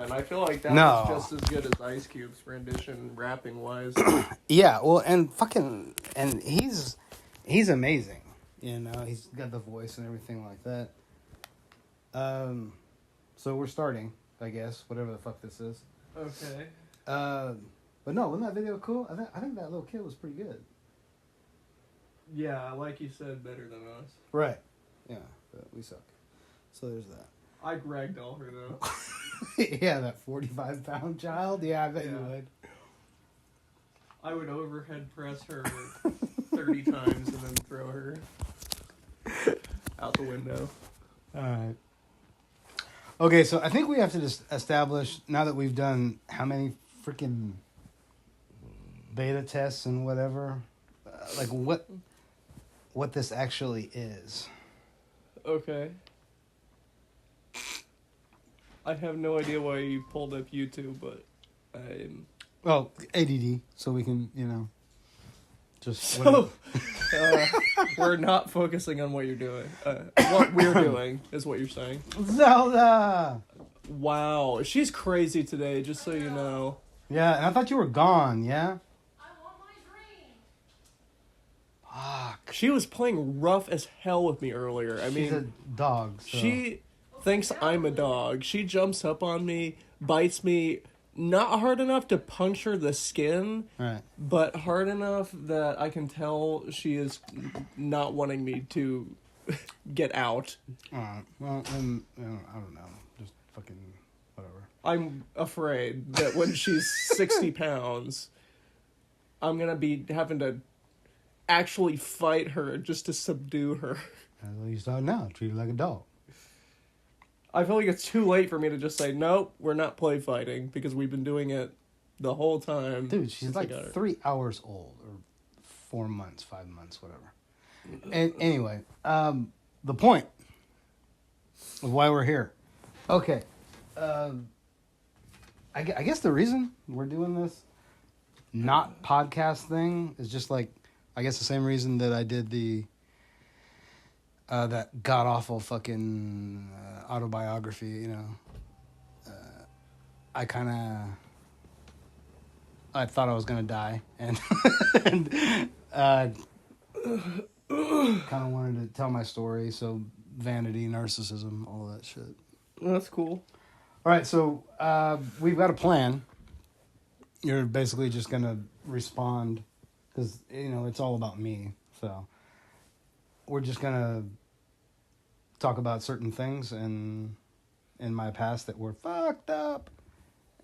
man. I feel like that No. was just as good as Ice Cube's rendition, rapping wise. Yeah, well, and he's amazing. You know, he's got the voice and everything like that. So we're starting, I guess, whatever the fuck this is. Okay. But no, wasn't that video cool? I think that little kid was pretty good. Yeah, like you said, better than us. Right. Yeah, but we suck. So there's that. I'd ragdoll her though. Yeah, that 45-pound child. Yeah, I bet you Yeah. would. I would overhead press her 30 times and then throw her out the window. All right. Okay, so I think we have to just establish, now that we've done how many freaking beta tests and whatever, like what this actually is. Okay. I have no idea why you pulled up YouTube, but I'm... Well, ADD, so we can, you know, just... So, we're not focusing on what you're doing. What we're doing is what you're saying. Zelda! Wow, she's crazy today, just so you know. Yeah, and I thought you were gone, yeah? I want my dream. Fuck. She was playing rough as hell with me earlier. I She's a mean, dog, so... she thinks I'm a dog. She jumps up on me, bites me, not hard enough to puncture the skin, Right. but hard enough that I can tell she is not wanting me to get out. Alright, well, then, you know, I don't know. Just fucking whatever. I'm afraid that when she's 60 pounds, I'm going to be having to actually fight her just to subdue her. At least I know. Treat her like a dog. I feel like it's too late for me to just say, nope, we're not play fighting, because we've been doing it the whole time. Dude, she's since I like got her. 3 hours old, or 4 months, 5 months, whatever. And anyway, the point of why we're here. Okay. I guess the reason we're doing this not podcast thing is just like, I guess the same reason that I did the that god awful fucking autobiography. You know, I thought I was gonna die, and and kind of wanted to tell my story. So vanity, narcissism, all that shit. That's cool. All right, so we've got a plan. You're basically just gonna respond because you know it's all about me. So we're just gonna talk about certain things in my past that were fucked up,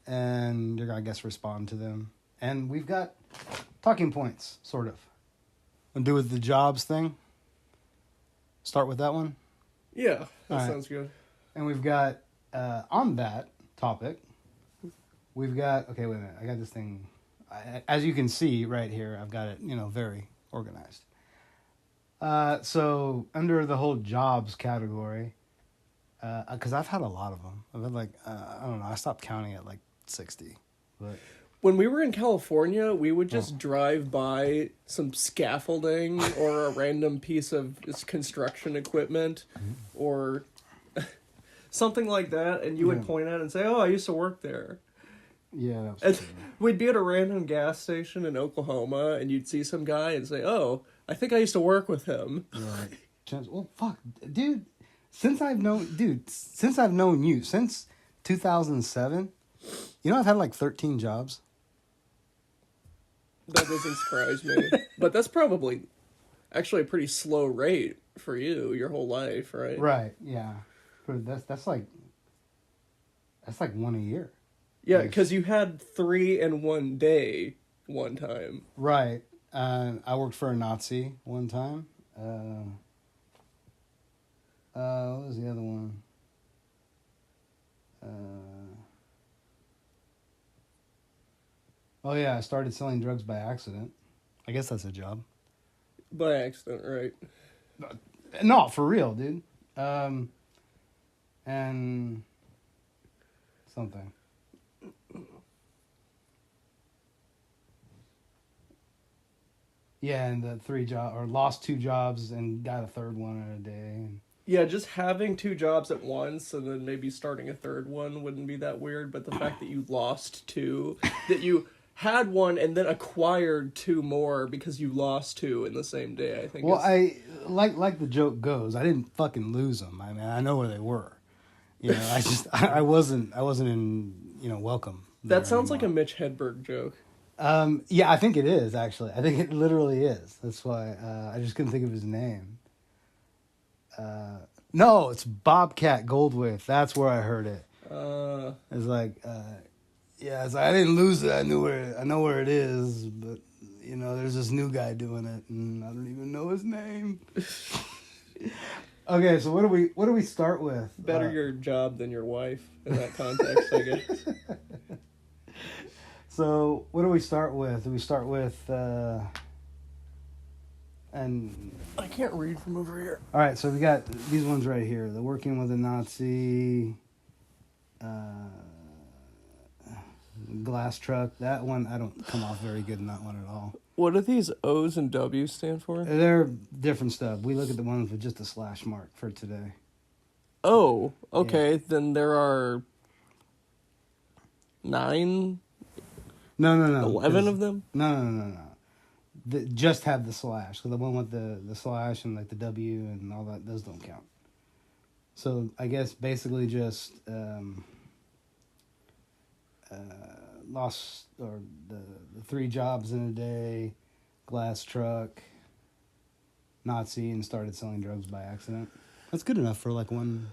and you're gonna, I guess, respond to them. And we've got talking points, sort of. And do with the jobs thing. Start with that one. Yeah, that All right. sounds good. And we've got, on that topic, we've got, okay, wait a minute. I got this thing, as you can see right here, I've got it, you know, very organized. So under the whole jobs category, because I've had a lot of them. I've had like, I don't know, I stopped counting at like 60. But When we were in California, we would just drive by some scaffolding or a random piece of construction equipment or something like that, and you would point at it and say, oh, I used to work there. yeah, that was And true. we'd be at a random gas station in Oklahoma, and you'd see some guy and say, oh, I think I used to work with him. Right. Well, fuck, dude. Since I've known you, since 2007, you know I've had like 13 jobs. That doesn't surprise me. But that's probably actually a pretty slow rate for you your whole life, right? Right. Yeah. But that's like one a year. Yeah, because you had 3 in one day one time. Right. I worked for a Nazi one time. What was the other one? Oh yeah, I started selling drugs by accident. I guess that's a job. By accident, right? No, for real, dude. And something. Yeah, and the lost 2 jobs and got a third one in a day. Yeah, just having two jobs at once and then maybe starting a third one wouldn't be that weird, but the fact that you lost two, that you had one and then acquired two more because you lost two in the same day, I think Well, is... I like the joke goes. I didn't fucking lose them. I mean, I know where they were. You know, I just I wasn't in welcome. That sounds like a Mitch Hedberg joke. Yeah, I think it is actually. I think it literally is. That's why I just couldn't think of his name. No, it's Bobcat Goldthwait. That's where I heard it. It's like, yeah, it's like, I didn't lose it. I know where it is, but there's this new guy doing it, and I don't even know his name. Okay, so what do we start with? Better your job than your wife in that context, I guess. So what do we start with? Do we start with and I can't read from over here. all right, so we got these ones right here. The working with a Nazi, glass truck. That one I don't come off very good in that one at all. What do these O's and W's stand for? They're different stuff. We look at the ones with just a slash mark for today. Oh, okay. Yeah. Then there are 9? No. 11 of them? No. Just have the slash. So the one with the slash and like the W and all that, those don't count. So I guess basically just lost or the 3 jobs in a day, glass truck, Nazi, and started selling drugs by accident. That's good enough for like one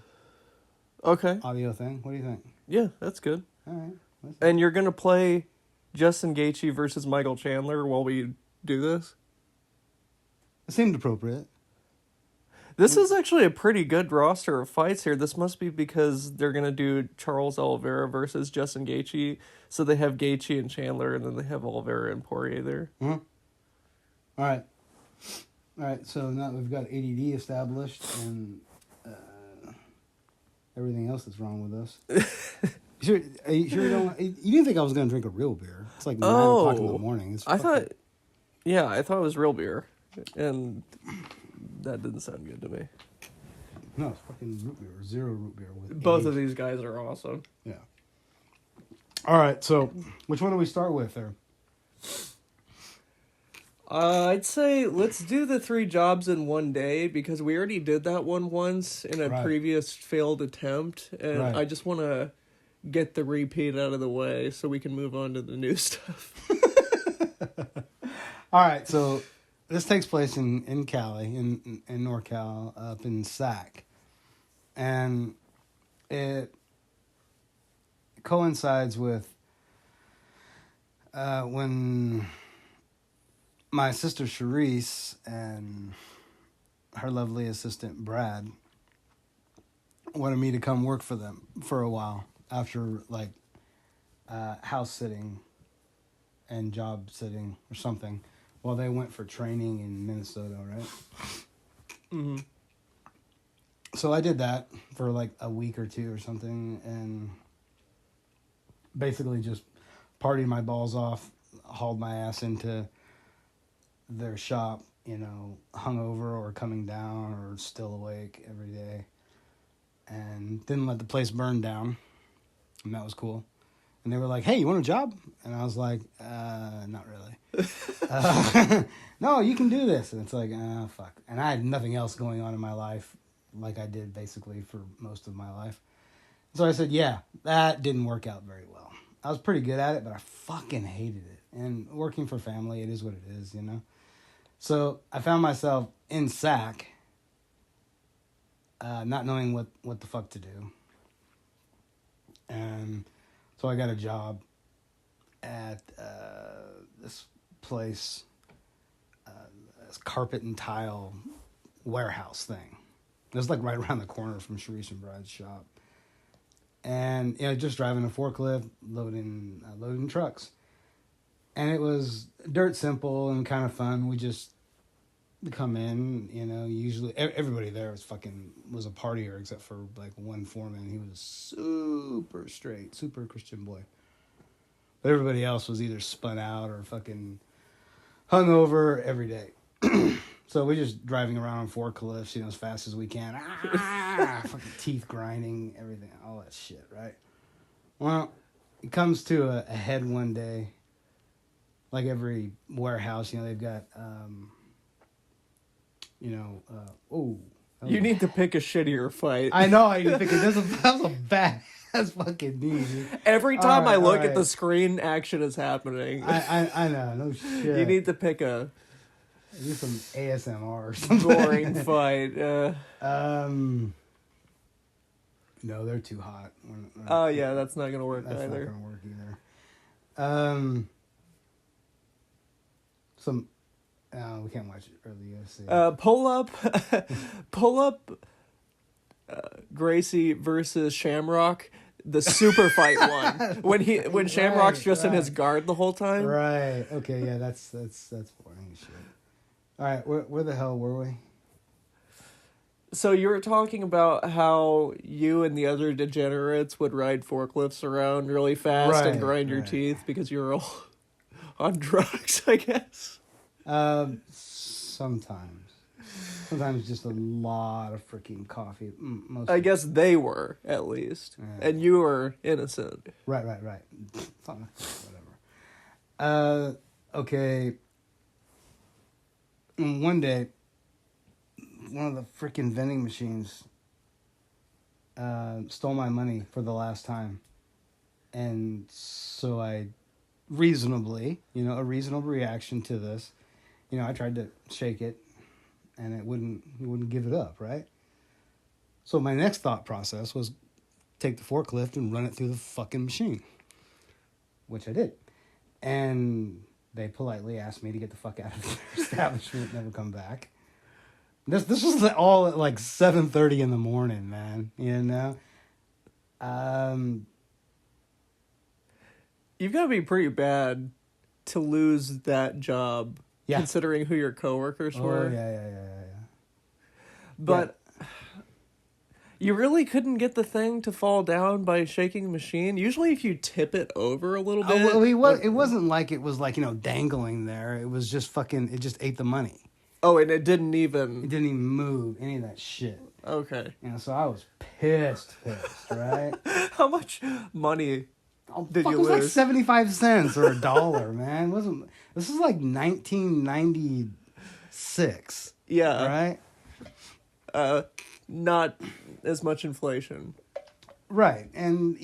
audio thing. What do you think? Yeah, that's good. All right. And you're going to play Justin Gaethje versus Michael Chandler while we do this? It seemed appropriate. This is actually a pretty good roster of fights here. This must be because they're going to do Charles Oliveira versus Justin Gaethje. So they have Gaethje and Chandler, and then they have Oliveira and Poirier there. Mm-hmm. All right, so now we've got ADD established and everything else that's wrong with us. Are you sure you didn't think I was going to drink a real beer? It's like 9 o'clock in the morning. I thought it was real beer, and that didn't sound good to me. No, it's fucking root beer, 0 root beer. Both of these guys are awesome. Yeah. All right, so which one do we start with there? I'd say let's do the 3 jobs in one day because we already did that one once in a previous failed attempt, and I just want to get the repeat out of the way so we can move on to the new stuff. All right, so this takes place in Cali, in NorCal, up in Sac, and it coincides with when my sister Charisse and her lovely assistant Brad wanted me to come work for them for a while after like house sitting and job sitting or something while they went for training in Minnesota, right? Mm-hmm. So I did that for like a week or 2 or something and basically just partied my balls off, hauled my ass into their shop, hungover or coming down or still awake every day, and didn't let the place burn down, and that was cool. And they were like, "Hey, you want a job?" And I was like, "Not really." No, you can do this. And it's like, fuck. And I had nothing else going on in my life, like I did basically for most of my life. So I said, "Yeah, that didn't work out very well. I was pretty good at it, but I fucking hated it. And working for family, it is what it is, So I found myself in Sac, not knowing what the fuck to do. And so I got a job at this place, this carpet and tile warehouse thing. It was like right around the corner from Charisse and Brad's shop. And, just driving a forklift, loading trucks. And it was dirt simple and kind of fun. We just come in, usually everybody there was a partier except for like one foreman. He was super straight, super Christian boy. But everybody else was either spun out or fucking hungover every day. So we're just driving around on forklifts, as fast as we can. Fucking teeth grinding, everything, all that shit, right? Well, it comes to a head one day. Like every warehouse, they've got, You need to pick a shittier fight. I know. I think that was a bad ass fucking knee. Dude. Every time I look at right. the screen, action is happening. I know. No shit. You need to pick a do some ASMR or something. boring fight. No, they're too hot. Oh yeah, that's not gonna work That's either. not gonna work either. We can't watch early UFC. Pull up, Gracie versus Shamrock, the super fight one. When Shamrock's just in his guard the whole time. Right. Okay. Yeah. That's boring as shit. All right. Where the hell were we? So you were talking about how you and the other degenerates would ride forklifts around really fast and grind your teeth because you were all on drugs, I guess. Sometimes just a lot of freaking coffee. I guess they were, at least. Yeah. And you were innocent. Right. Whatever. Okay. One day, one of the freaking vending machines stole my money for the last time. And so I reasonably, a reasonable reaction to this, I tried to shake it and it wouldn't give it up, right? So my next thought process was take the forklift and run it through the fucking machine, which I did. And they politely asked me to get the fuck out of their establishment, never come back. This was all at like 7:30 in the morning, man. You've got to be pretty bad to lose that job, considering who your coworkers were. Yeah. But you really couldn't get the thing to fall down by shaking the machine. Usually, if you tip it over a little bit, it wasn't like it was like dangling there. It was just fucking. It just ate the money. Oh, and it didn't even move any of that shit. Okay. So I was pissed, right? How much money did you lose? It was like 75 cents or $1, man. This is like 1996. Yeah. Right? Not as much inflation. Right. And,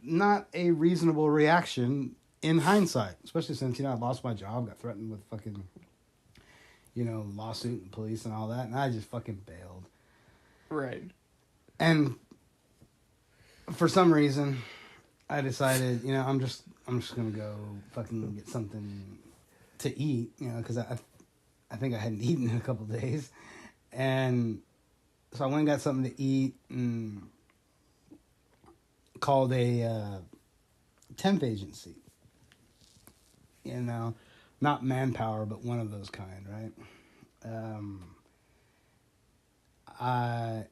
not a reasonable reaction in hindsight, especially since, I lost my job, got threatened with fucking, lawsuit and police and all that. And I just fucking bailed. Right. And for some reason, I decided, I'm just going to go fucking get something to eat, because I think I hadn't eaten in a couple of days. And so I went and got something to eat and called a temp agency. Not Manpower, but one of those kind, right? I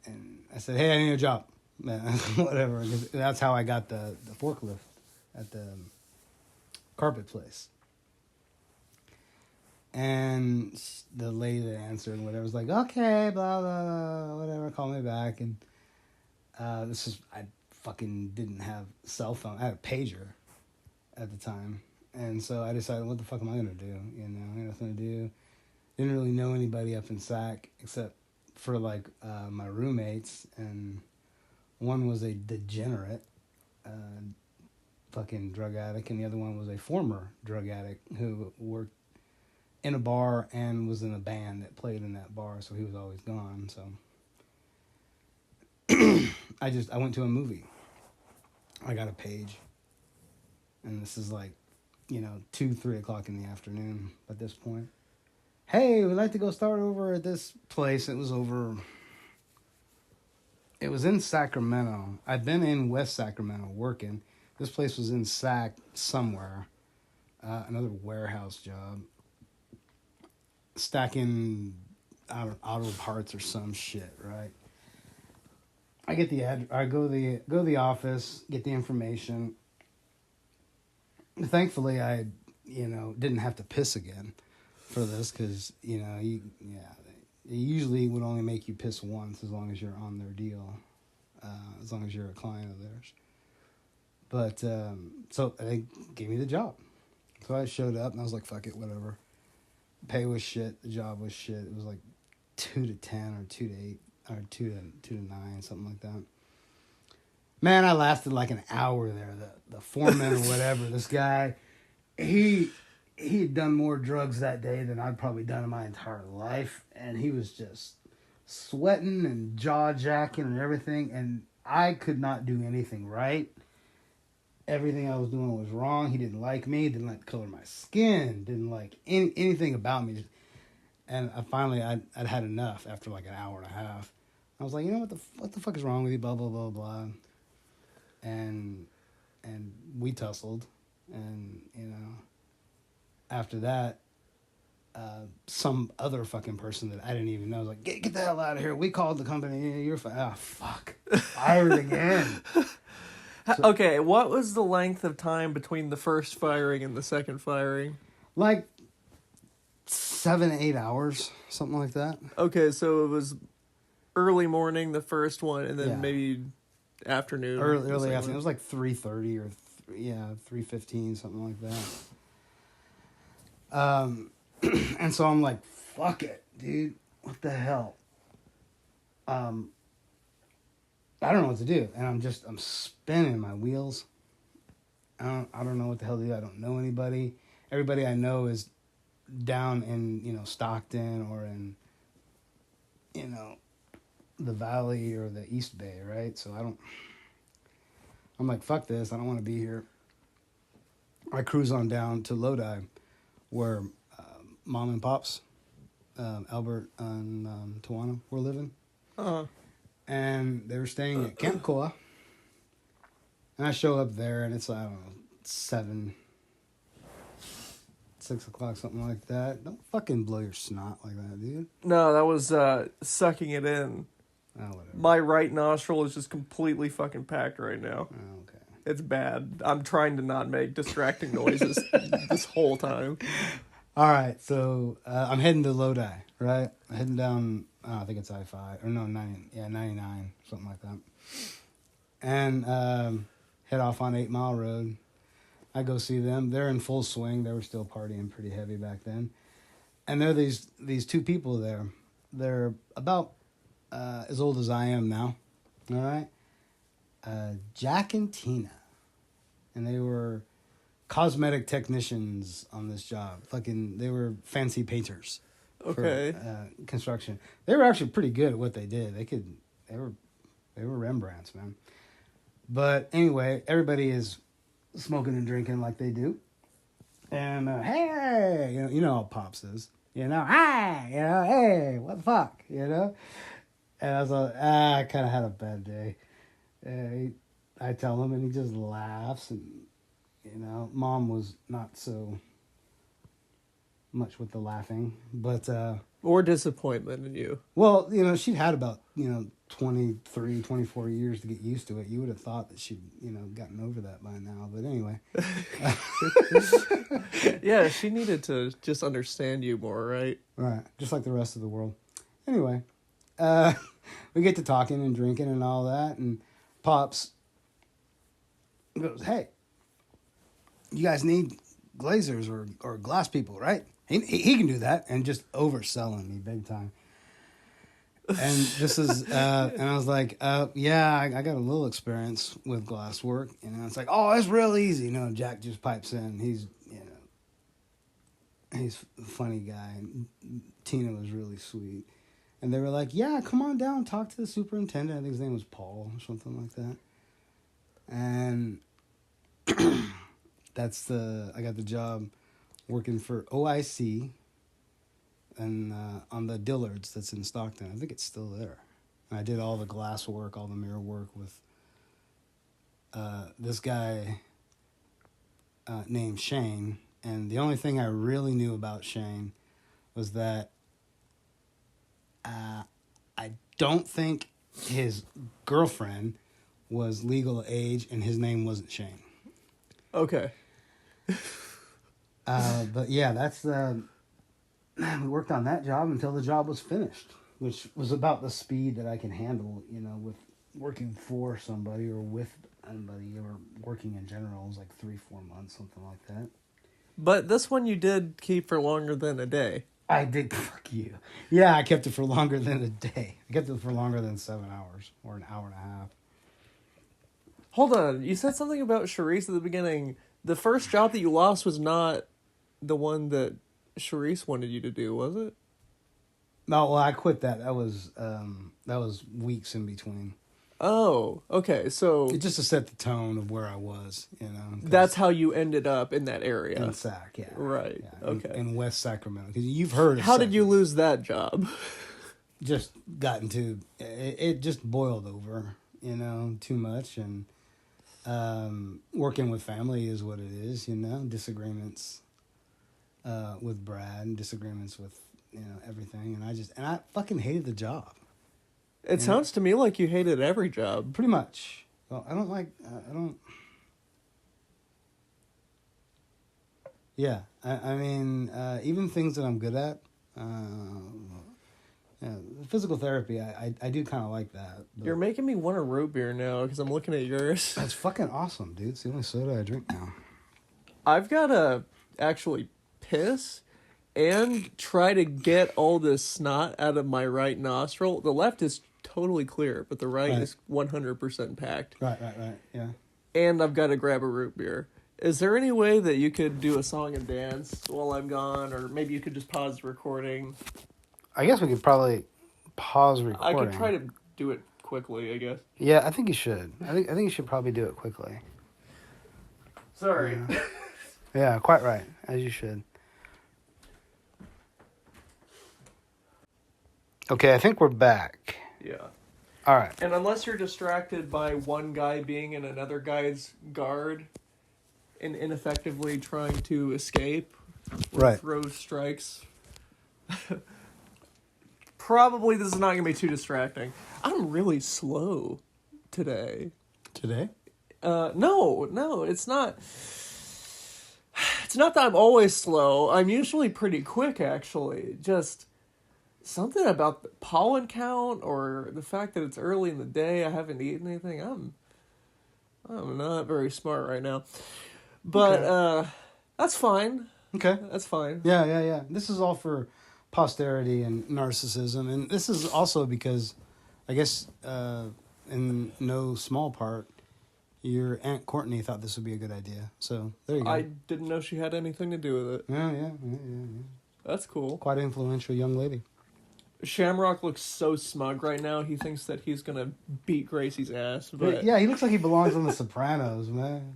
said, hey, I need a job. Whatever. That's how I got the forklift at the carpet place. And the lady that answered whatever was like, okay, blah, blah, blah, whatever, call me back. And I fucking didn't have a cell phone. I had a pager at the time. And so I decided, what the fuck am I going to do? I had nothing to do. Didn't really know anybody up in SAC except for my roommates. And one was a degenerate fucking drug addict. And the other one was a former drug addict who worked in a bar and was in a band that played in that bar, so he was always gone. So I went to a movie. I got a page, and this is 2-3 o'clock in the afternoon at this point. Hey, we'd like to go start over at this place. It was in Sacramento. I'd been in West Sacramento working. This place was in Sac somewhere. Another warehouse job. Stacking auto parts or some shit, right? I get the I go to the office, get the information. Thankfully, I didn't have to piss again for this because they usually would only make you piss once as long as you're on their deal, as long as you're a client of theirs. But so they gave me the job, so I showed up and I was like, fuck it, whatever. Pay was shit. The job was shit. It was like 2 to 10 or 2 to 8 or 2 to 9, something like that. Man, I lasted like an hour there. The foreman or whatever, this guy, he had done more drugs that day than I'd probably done in my entire life, and he was just sweating and jaw jacking and everything, and I could not do anything right. Everything I was doing was wrong. He didn't like me, didn't like the color of my skin, didn't like anything about me. And I'd had enough after like an hour and a half. I was like, you know what the fuck is wrong with you? Blah blah blah blah. And we tussled, and after that, some other fucking person that I didn't even know was like, get the hell out of here. We called the company. You're fine. Oh fuck, fired again. Okay, what was the length of time between the first firing and the second firing? Like 7 to 8 hours, something like that. Okay, so it was early morning, the first one, and then Yeah. afternoon. Early the second afternoon. It one. was like 3:30 or 3:15, something like that. And so I'm like, fuck it, dude. What the hell? I don't know what to do, and I'm spinning my wheels. I don't know what the hell to do. I don't know anybody. Everybody I know is down in Stockton or in the Valley or the East Bay, right? So I'm like, fuck this. I don't want to be here. I cruise on down to Lodi, where Mom and Pops, Albert and Tawana, were living. Uh-huh. And they were staying at Camp Koa. And I show up there, and it's, I don't know, 6 o'clock, something like that. Don't fucking blow your snot like that, dude. No, that was sucking it in. Oh, whatever. My right nostril is just completely fucking packed right now. Oh, okay. It's bad. I'm trying to not make distracting noises this whole time. All right, so I'm heading to Lodi, right? I'm heading down, I think it's I-5, or no, 99, something like that. And head off on 8 Mile Road. I go see them. They're in full swing. They were still partying pretty heavy back then. And there are these two people there. They're about as old as I am now, all right? Jack and Tina. And they were cosmetic technicians on this job. They were fancy painters. Okay. For construction. They were actually pretty good at what they did. They were Rembrandts, man. But anyway, everybody is smoking and drinking like they do. And hey, you know how Pops is. Hi, hey, what the fuck, And I was like, I kind of had a bad day. I tell him, and he just laughs, and Mom was not so much with the laughing, but Or disappointment in you. well, she'd had about 23, 24 years to get used to it. You would have thought that she'd gotten over that by now, but anyway. Yeah, she needed to just understand you more, right? Right, just like the rest of the world. Anyway, we get to talking and drinking and all that, and Pops goes, "Hey, you guys need glazers or glass people, right? He can do that," and just overselling me big time. And this is, and I was like, yeah, I got a little experience with glass work. It's like, oh, it's real easy. Jack just pipes in. He's a funny guy. And Tina was really sweet. And they were like, yeah, come on down, talk to the superintendent. I think his name was Paul or something like that. And I got the job working for OIC and on the Dillards that's in Stockton. I think it's still there. And I did all the glass work, all the mirror work with this guy named Shane. And the only thing I really knew about Shane was that I don't think his girlfriend was legal age and his name wasn't Shane. Okay. But yeah, that's we worked on that job until the job was finished, which was about the speed that I can handle, with working for somebody or with anybody or working in general. It was like 3-4 months, something like that. But this one you did keep for longer than a day. I did. Fuck you. Yeah, I kept it for longer than a day. I kept it for longer than 7 hours or an hour and a half. Hold on, you said something about Charisse at the beginning. The first job that you lost was not the one that Charisse wanted you to do, was it? No, well, I quit that. That was weeks in between. Oh, okay, so It just to set the tone of where I was, 'cause that's how you ended up in that area. in Sac, yeah. Right, Yeah, okay. in West Sacramento. Because you've heard of How did you Sac. lose that job? Just got into it just boiled over, too much. And working with family is what it is, disagreements with Brad, disagreements with, everything. And I fucking hated the job. It sounds to me like you hated every job. Pretty much. Well, I don't. Yeah, I mean, even things that I'm good at, physical therapy, I do kind of like that. But You're making me want a root beer now because I'm looking at yours. that's fucking awesome, dude. It's the only soda I drink now. I've got to actually piss and try to get all this snot out of my right nostril. The left is totally clear, but the right Right. is 100% packed. Right, yeah. And I've got to grab a root beer. Is there any way that you could do a song and dance while I'm gone? Or maybe you could just pause the recording? I guess we could probably pause recording. I could try to do it quickly, I guess. Yeah, I think you should. I think you should probably do it quickly. Sorry. Yeah, quite right, as you should. Okay, I think we're back. Yeah. All right. And unless you're distracted by one guy being in another guy's guard and ineffectively trying to escape or Right. throw strikes, probably this is not going to be too distracting. I'm really slow today. Today? No, it's not. It's not that I'm always slow. I'm usually pretty quick, actually. Just something about the pollen count or the fact that it's early in the day. I haven't eaten anything. I'm not very smart right now, but Okay. that's fine. Okay. That's fine. Yeah. This is all for posterity and narcissism, and this is also because, I guess, in no small part, your Aunt Courtney thought this would be a good idea. So there you go. I didn't know she had anything to do with it. Yeah. That's cool. Quite an influential young lady. Shamrock looks so smug right now. He thinks that he's gonna beat Gracie's ass, but Yeah, he looks like he belongs on The Sopranos, man.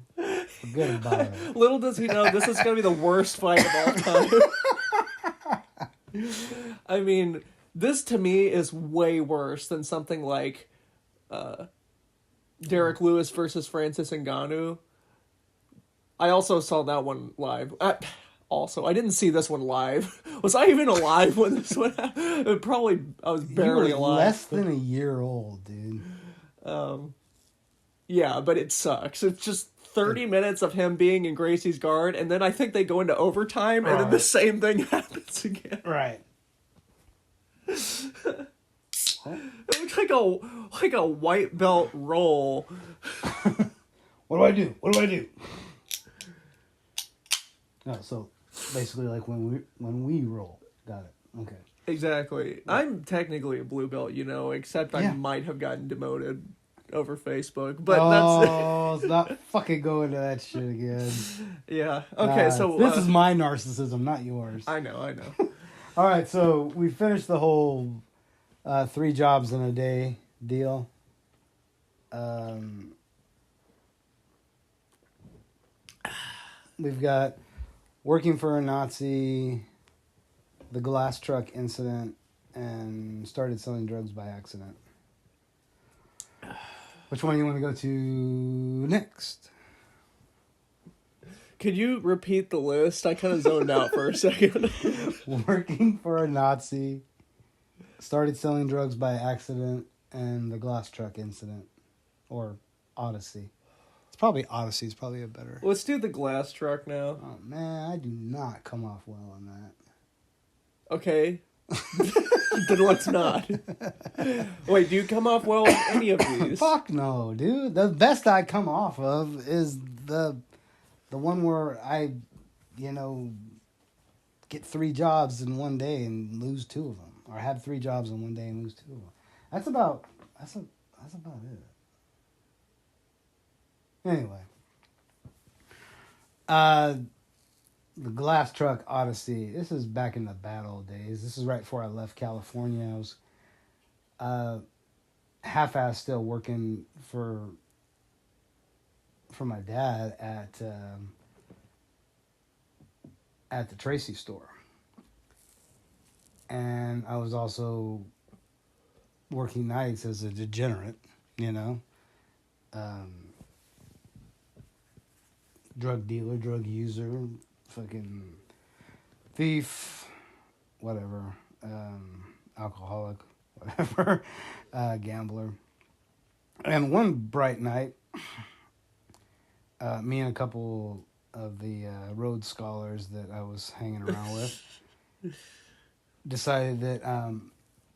Forget about it. little does he know this is gonna be the worst fight of all time. I mean, this to me is way worse than something like Derek Lewis versus Francis Ngannou. I also saw that one live. I didn't see this one live. Was I even alive when this one happened? Probably, I was barely You were alive. less than a year old, dude. Yeah, but it sucks. It's just 30 minutes of him being in Gracie's guard, and then I think they go into overtime, and then the Right. same thing happens again. Right. It looks like a white belt roll. What do I do? What do I do? Oh, so basically like when we roll. Got it. Okay. Exactly. I'm technically a blue belt, except I Yeah. might have gotten demoted over Facebook, but that's Oh, let's not fucking go into that shit again. yeah. Okay, Nah, so this is my narcissism, not yours. I know. All right, so we finished the whole 3 jobs in a day deal. We've got working for a Nazi, the glass truck incident, and started selling drugs by accident. Which one do you want to go to next? Could you repeat the list? I kind of zoned out for a second. Working for a Nazi, started selling drugs by accident, and the glass truck incident. Or Odyssey. It's probably Odyssey. It's probably a better... Let's do the glass truck now. Oh, man, I do not come off well on that. Okay. Then let's not. Wait, do you come off well with any of these? Fuck no, dude. The best I come off of is the one where I, you know, get 3 jobs in one day and lose 2 of them, or have 3 jobs in one day and lose 2 of them. That's about it. Anyway, the glass truck Odyssey. This is back in the bad old days. This is right before I left California. I was half-assed still working for my dad at the Tracy store, and I was also working nights as a degenerate, you know, drug dealer, drug user, fucking thief, whatever, alcoholic, whatever, gambler. And one bright night, me and a couple of the Rhodes Scholars that I was hanging around with decided that,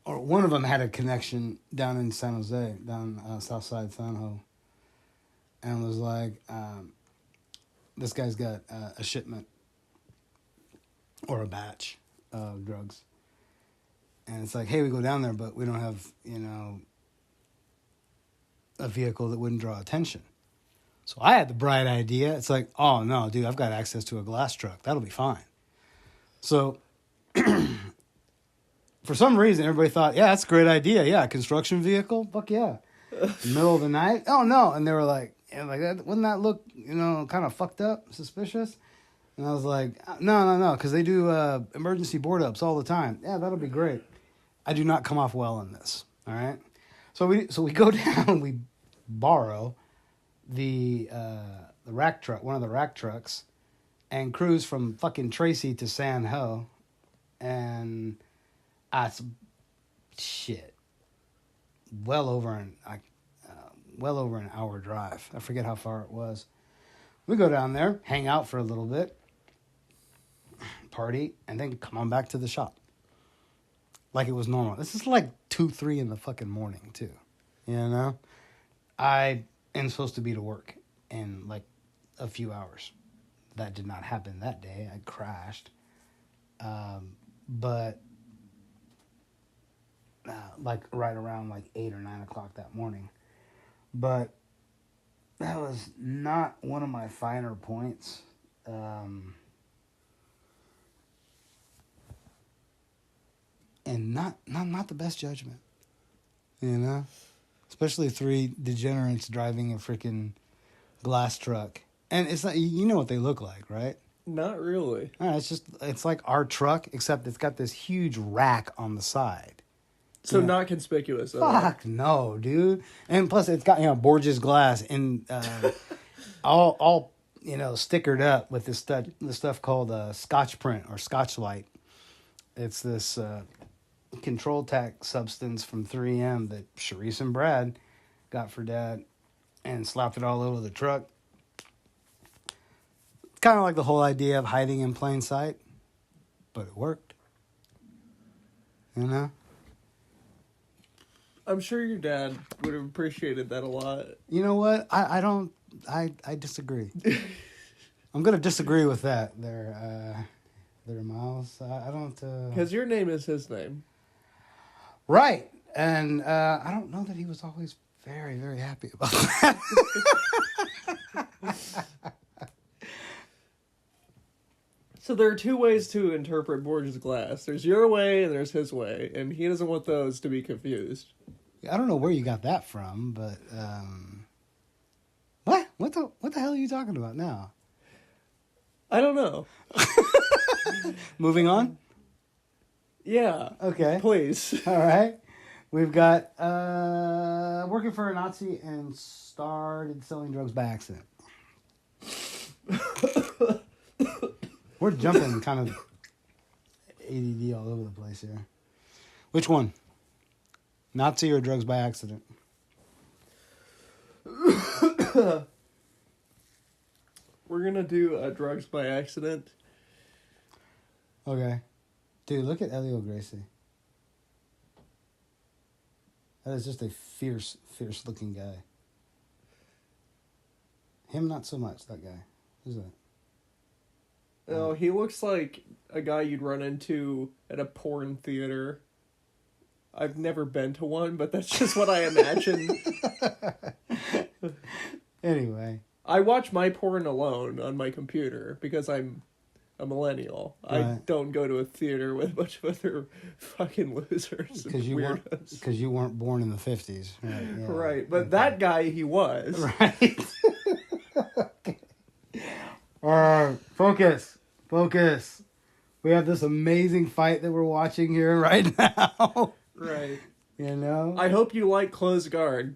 or one of them had a connection down in San Jose, down south side San Jose, and was like, this guy's got a shipment or a batch of drugs. And it's like, hey, we go down there, but we don't have, you know, a vehicle that wouldn't draw attention. So I had the bright idea. It's like, oh, no, dude, I've got access to a glass truck. That'll be fine. So for some reason, everybody thought, yeah, that's a great idea. Yeah, construction vehicle? Fuck yeah. Middle of the night? Oh, no. And they were like, wouldn't that look, you know, kind of fucked up, suspicious? And I was like, no, because they do emergency board ups all the time. Yeah, that'll be great. I do not come off well in this. All right. So we go down. We borrow the rack truck, one of the rack trucks, and cruise from fucking Tracy to San Ho, and that's shit. Well over an hour drive. I forget how far it was. We go down there, hang out for a little bit, party, and then come on back to the shop. Like it was normal. This is like 2, 3 in the fucking morning, too. You know? I am supposed to be to work in like a few hours. That did not happen that day. I crashed. But like right around like 8 or 9 o'clock that morning. But that was not one of my finer points. And not the best judgment, you know? Especially 3 degenerates driving a freaking glass truck. And it's not, you know what they look like, right? Not really. It's like our truck, except it's got this huge rack on the side. So not conspicuous at all. Fuck no, dude. And plus it's got, you know, Borges glass and all you know, stickered up with this stuff called Scotch print or Scotch light. It's this control tack substance from 3M that Sharice and Brad got for Dad and slapped it all over the truck. It's kind of like the whole idea of hiding in plain sight, but it worked. You know? I'm sure your dad would have appreciated that a lot. You know what? I disagree. I'm going to disagree with that there, Miles. I don't... Because your name is his name. Right. And I don't know that he was always very, very happy about that. So there are 2 ways to interpret Borges glass. There's your way and there's his way. And he doesn't want those to be confused. I don't know where you got that from, but... What? What the hell are you talking about now? I don't know. Moving on? Yeah. Okay. Please. All right. We've got working for a Nazi and started selling drugs by accident. We're jumping kind of ADD all over the place here. Which one? Nazi or drugs by accident? We're going to do drugs by accident. Okay. Dude, look at Elio Gracie. That is just a fierce looking guy. Him, not so much, that guy. Who's that? No, he looks like a guy you'd run into at a porn theater. I've never been to one, but that's just what I imagine. Anyway. I watch my porn alone on my computer because I'm a millennial. I Right. don't go to a theater with a bunch of other fucking losers and Because weirdos. you weren't born in the 50s. Right, yeah. Right, but that guy, he was. Right. Focus. We have this amazing fight that we're watching here right now. Right. You know? I hope you like Close Guard.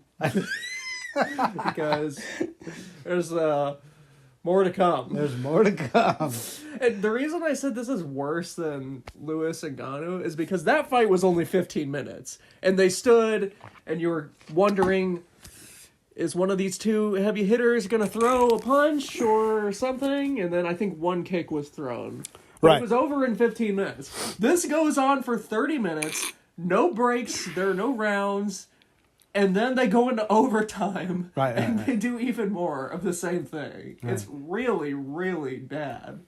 Because there's more to come. There's more to come. And the reason I said this is worse than Lewis and Ngannou is because that fight was only 15 minutes. And they stood, and you were wondering, is one of these two heavy hitters going to throw a punch or something? And then I think one kick was thrown. But Right. It was over in 15 minutes. This goes on for 30 minutes. No breaks. There are no rounds. And then they go into overtime. Right, and right. they do even more of the same thing. It's really, really bad.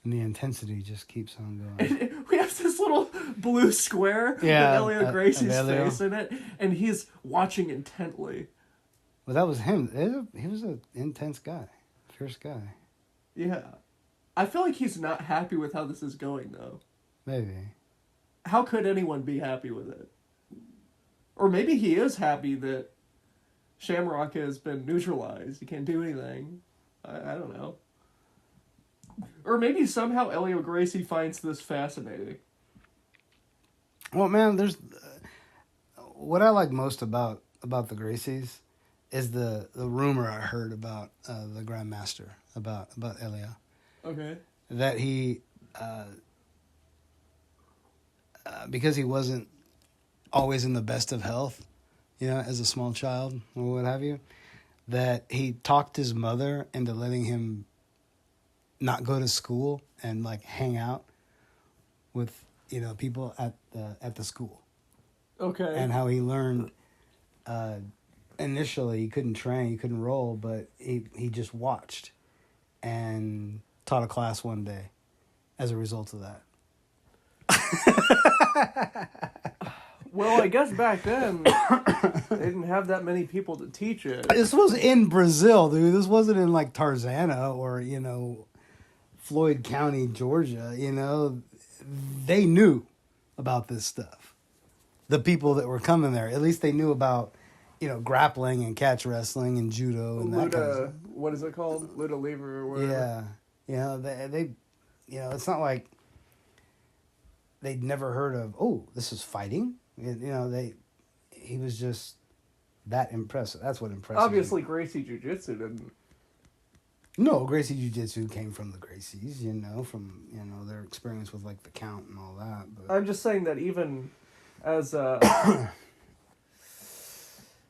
And the intensity just keeps on going. We have this little blue square Yeah, with Elio Gracie's Elio. face in it, and he's watching intently. Well, that was him. He was an intense guy. Fierce guy. Yeah. I feel like he's not happy with how this is going, though. Maybe. How could anyone be happy with it? Or maybe he is happy that Shamrock has been neutralized. He can't do anything. I don't know. Or maybe somehow Elio Gracie finds this fascinating. Well, man, there's what I like most about the Gracies is the rumor I heard about the Grandmaster about Elio, Okay. that he because he wasn't always in the best of health, you know, as a small child or what have you, that he talked his mother into letting him not go to school and like hang out with, you know, people at the school. Okay. And how he learned initially he couldn't train, he couldn't roll, but he just watched and taught a class one day as a result of that. Well, I guess back then they didn't have that many people to teach it. This was in Brazil, dude. This wasn't in like Tarzana or, you know, Floyd County, Georgia. You know, they knew about this stuff. The people that were coming there, at least they knew about, you know, grappling and catch wrestling and judo and that kind of stuff. What is it called? Luda Livre or whatever. Yeah, you know, they, you know, it's not like they'd never heard of. Oh, this is fighting. You know, he was just that impressive. That's what impressed me. Obviously, Gracie Jiu-Jitsu didn't. No, Gracie Jiu-Jitsu came from the Gracies, you know, from, you know, their experience with like the Count and all that. But I'm just saying that even as a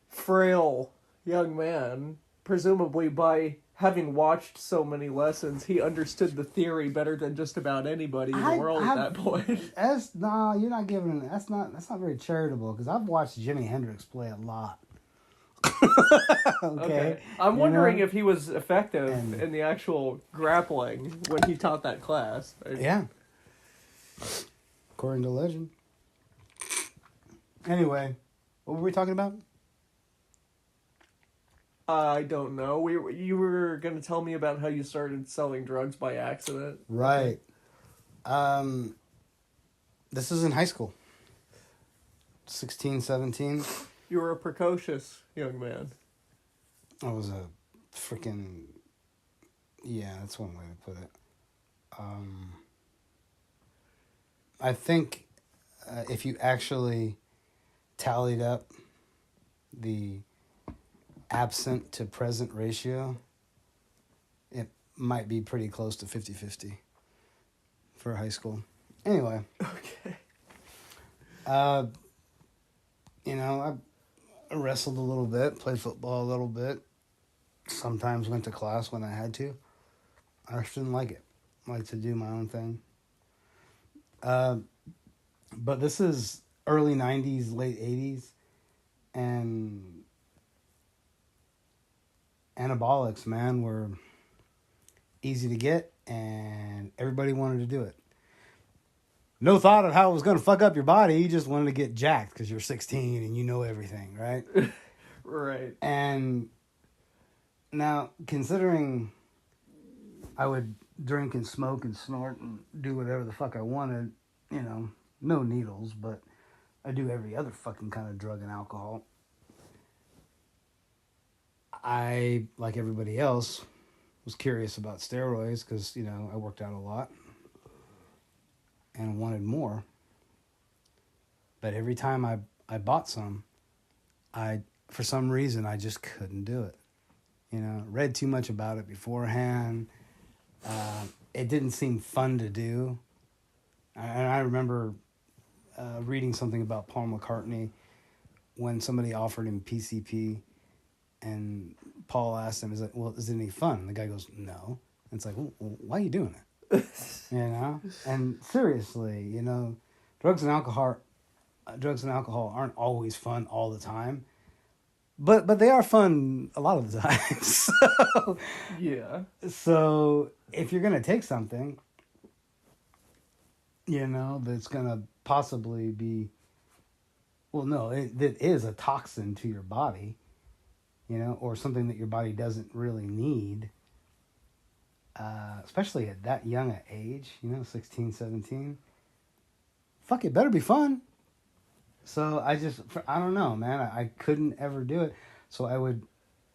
frail young man, presumably by having watched so many lessons, he understood the theory better than just about anybody in the world at that point. you're not giving. That's not very charitable because I've watched Jimi Hendrix play a lot. Okay. I'm You wondering know? if he was effective And- in the actual grappling when he taught that class. Yeah. According to legend. Anyway, what were we talking about? I don't know. You were going to tell me about how you started selling drugs by accident. Right. This is in high school. 16, 17. You were a precocious young man. I was a freaking... Yeah, that's one way to put it. I think if you actually tallied up the absent to present ratio, it might be pretty close to 50-50 for high school. Anyway. Okay. You know, I wrestled a little bit, played football a little bit, sometimes went to class when I had to. I just didn't like it. I like to do my own thing. But this is early 90s, late 80s. And anabolics, man, were easy to get. And everybody wanted to do it. No thought of how it was going to fuck up your body. You just wanted to get jacked because you're 16 and you know everything, right? Right. And now, considering I would drink and smoke and snort and do whatever the fuck I wanted, you know, no needles, but I do every other fucking kind of drug and alcohol. I, like everybody else, was curious about steroids because, you know, I worked out a lot and wanted more. But every time I bought some, for some reason, I just couldn't do it. You know, read too much about it beforehand. It didn't seem fun to do. And I remember reading something about Paul McCartney when somebody offered him PCP, and Paul asked him, "Is it any fun?" And the guy goes, "No." And it's like, well, why are you doing it? You know? And seriously, you know, drugs and alcohol aren't always fun all the time. But they are fun a lot of the time. So, Yeah. so if you're going to take something, you know, that's going to possibly be, well, no, that is a toxin to your body, you know, or something that your body doesn't really need, especially at that young an age, you know, 16, 17. Fuck, it better be fun. So I don't know, man. I couldn't ever do it. So I would,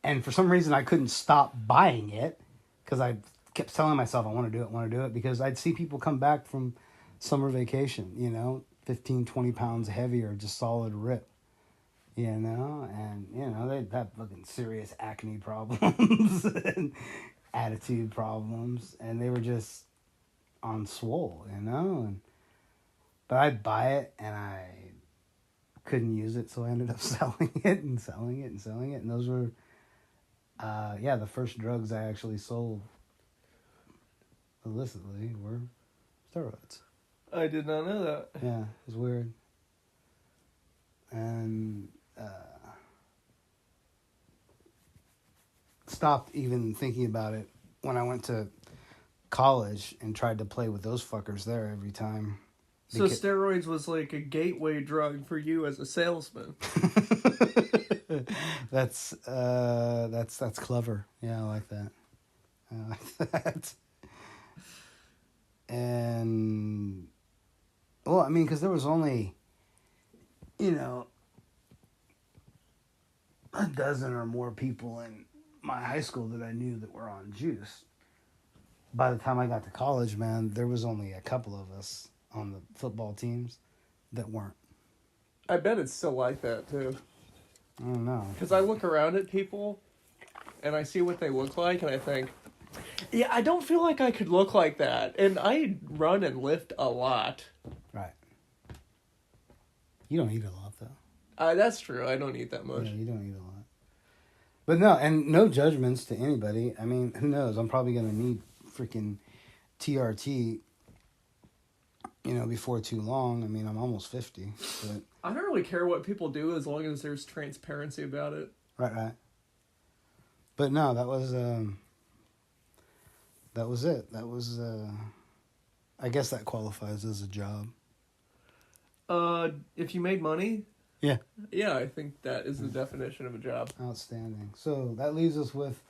and for some reason I couldn't stop buying it because I kept telling myself I want to do it because I'd see people come back from summer vacation, you know, 15, 20 pounds heavier, just solid rip, you know, and, you know, they had fucking serious acne problems and attitude problems, and they were just on swole, you know, but I'd buy it and I couldn't use it, so I ended up selling it. And those were the first drugs I actually sold illicitly were steroids. I did not know that. Yeah, it was weird. And stopped even thinking about it when I went to college and tried to play with those fuckers there every time. So steroids was like a gateway drug for you as a salesman. That's clever. Yeah, I like that. I like that. And well, I mean, because there was only, you know, a dozen or more people in my high school that I knew that were on juice. By the time I got to college, man, there was only a couple of us on the football teams that weren't. I bet it's still like that too. I don't know. Because I look around at people and I see what they look like and I think, yeah, I don't feel like I could look like that. And I run and lift a lot. Right. You don't eat a lot, though. That's true. I don't eat that much. Yeah, you don't eat a lot. But no, and no judgments to anybody. I mean, who knows? I'm probably going to need freaking TRT, you know, before too long. I mean, I'm almost 50. But I don't really care what people do as long as there's transparency about it. Right. But no, that was it. That was, I guess that qualifies as a job. If you made money? Yeah. Yeah, I think that is the definition of a job. Outstanding. So that leaves us with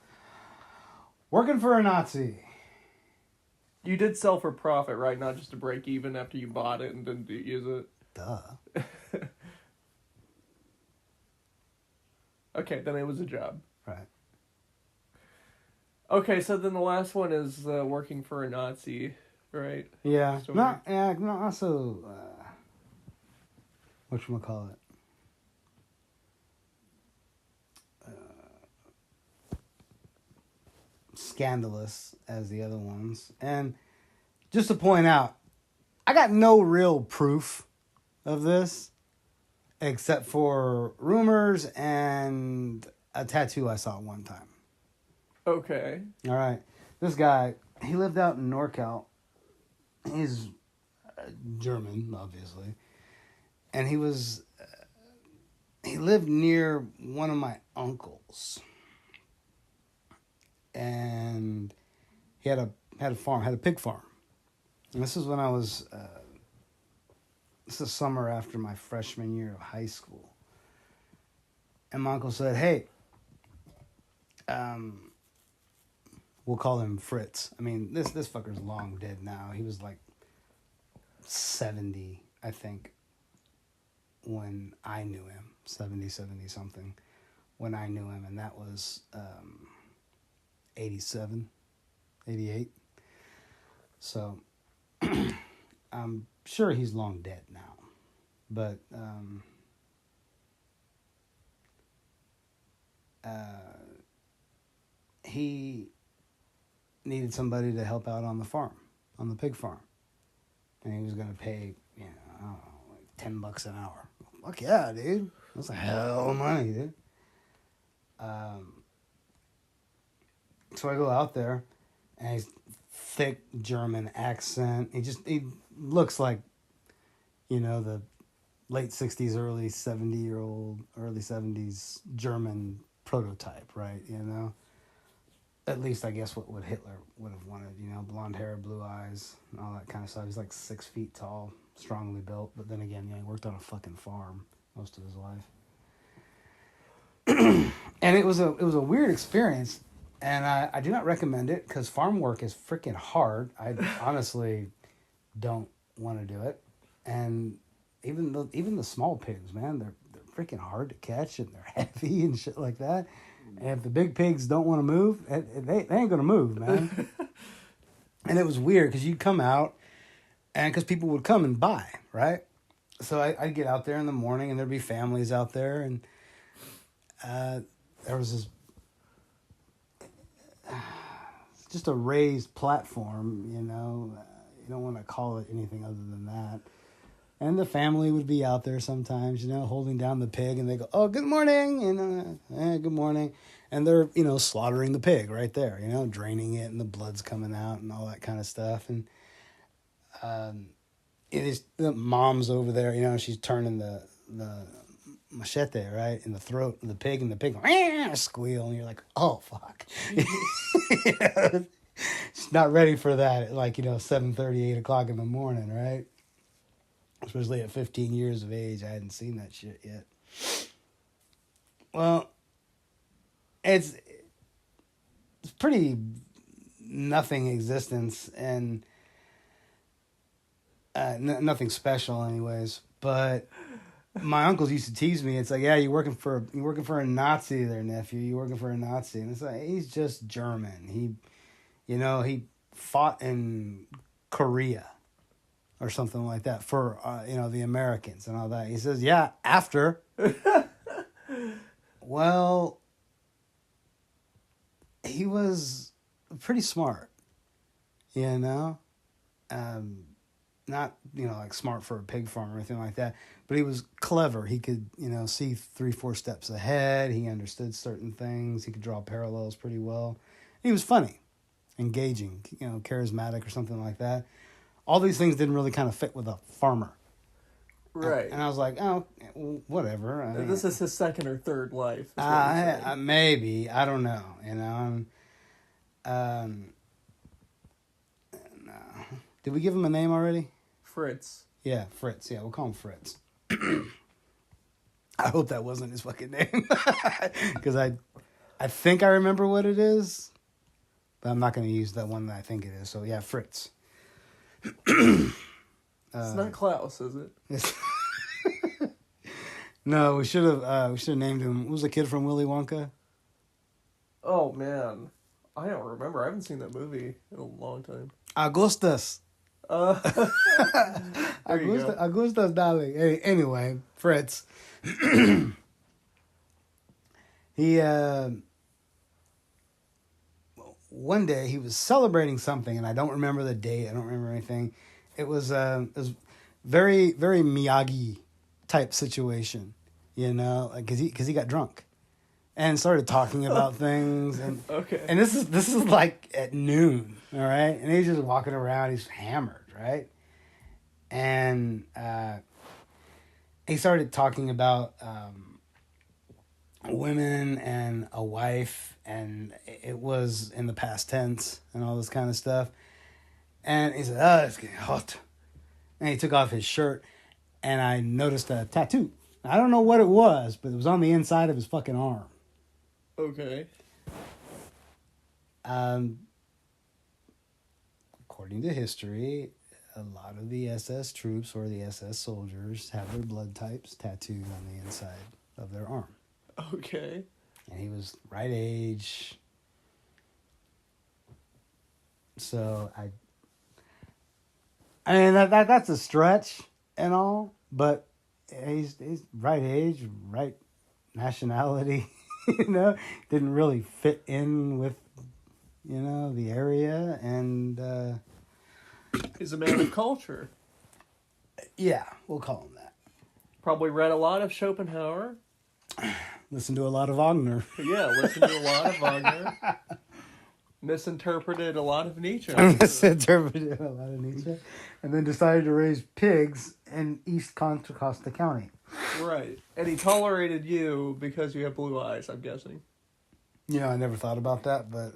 working for a Nazi. You did sell for profit, right? Not just to break even after you bought it and didn't use it. Duh. Okay, then it was a job. Right. Okay, so then the last one is working for a Nazi, right? Yeah. So not so. Whatchamacallit? Scandalous as the other ones. And just to point out, I got no real proof of this except for rumors and a tattoo I saw one time. Okay. All right. This guy, he lived out in NorCal. He's German, obviously, and he was he lived near one of my uncles, and he had a farm, had a pig farm, and this is when I was this is summer after my freshman year of high school, and my uncle said, "Hey, we'll call him Fritz." I mean, this fucker's long dead now. He was like 70, I think, when I knew him. 70 something when I knew him, and that was 87, 88. So I'm sure he's long dead now, but he needed somebody to help out on the farm, on the pig farm, and he was going to pay, I don't know, like $10 an hour. Fuck yeah, dude. That's a hell of money, dude. So I go out there, and he's thick German accent. He looks like, the late 60s, early 70s German prototype, right? At least I guess what Hitler would have wanted, blonde hair, blue eyes, and all that kind of stuff. He's like 6 feet tall, strongly built, but then again, he worked on a fucking farm most of his life. And it was a weird experience, and I do not recommend it because farm work is freaking hard. I honestly don't want to do it, and even the small pigs, man, they're freaking hard to catch, and they're heavy and shit like that. And if the big pigs don't want to move, they ain't gonna move, man. And it was weird because you'd come out, and because people would come and buy, right? So I'd get out there in the morning, and there'd be families out there, and there was this just a raised platform, you don't want to call it anything other than that. And the family would be out there sometimes, holding down the pig, and they go, "Oh, good morning," good morning. And they're, slaughtering the pig right there, draining it, and the blood's coming out and all that kind of stuff. And it is the mom's over there, she's turning the machete, right, in the throat of the pig, and the pig squeal, and you're like, oh, fuck. She's not ready for that at 7:30, 8 o'clock in the morning, right? Especially at 15 years of age, I hadn't seen that shit yet. Well, it's pretty nothing existence, and nothing special anyways, but my uncles used to tease me. It's like, yeah, you're working for a Nazi there, nephew. You're working for a Nazi. And it's like, he's just German. He fought in Korea or something like that for, the Americans and all that. He says, yeah, after. Well, he was pretty smart, not, smart for a pig farm or anything like that, but he was clever. He could, see 3-4 steps ahead. He understood certain things. He could draw parallels pretty well. He was funny, engaging, charismatic or something like that. All these things didn't really kind of fit with a farmer. Right. And I was like, oh, whatever. This is his second or third life. Maybe. I don't know, no. Did we give him a name already? Fritz. Yeah, Fritz. Yeah, we'll call him Fritz. I hope that wasn't his fucking name. Because I think I remember what it is, but I'm not going to use that one that I think it is. So, yeah, Fritz. It's not Klaus, is it? No, we should have named him. What was the kid from Willy Wonka? Oh, man. I don't remember. I haven't seen that movie in a long time. Augustus. Augustus, darling. Anyway, Fritz. He one day he was celebrating something, and I don't remember the date. I don't remember anything. It was very, very Miyagi type situation, because he got drunk and started talking about things, and okay. And this is like at noon, all right, and he's just walking around. He's hammered, right? And he started talking about women and a wife, and it was in the past tense and all this kind of stuff. And he said, "Oh, it's getting hot." And he took off his shirt, and I noticed a tattoo. I don't know what it was, but it was on the inside of his fucking arm. Okay. According to history, a lot of the SS troops or the SS soldiers have their blood types tattooed on the inside of their arm. Okay. And he was right age. So I mean that's a stretch and all, but he's right age, right nationality, didn't really fit in with the area, and He's a man of culture. yeah, we'll call him that. Probably read a lot of Schopenhauer. Listen to a lot of Wagner. Yeah, listened to a lot of Wagner. Misinterpreted a lot of Nietzsche. Misinterpreted a lot of Nietzsche, and then decided to raise pigs in East Contra Costa County. Right. And he tolerated you because you have blue eyes, I'm guessing. I never thought about that, but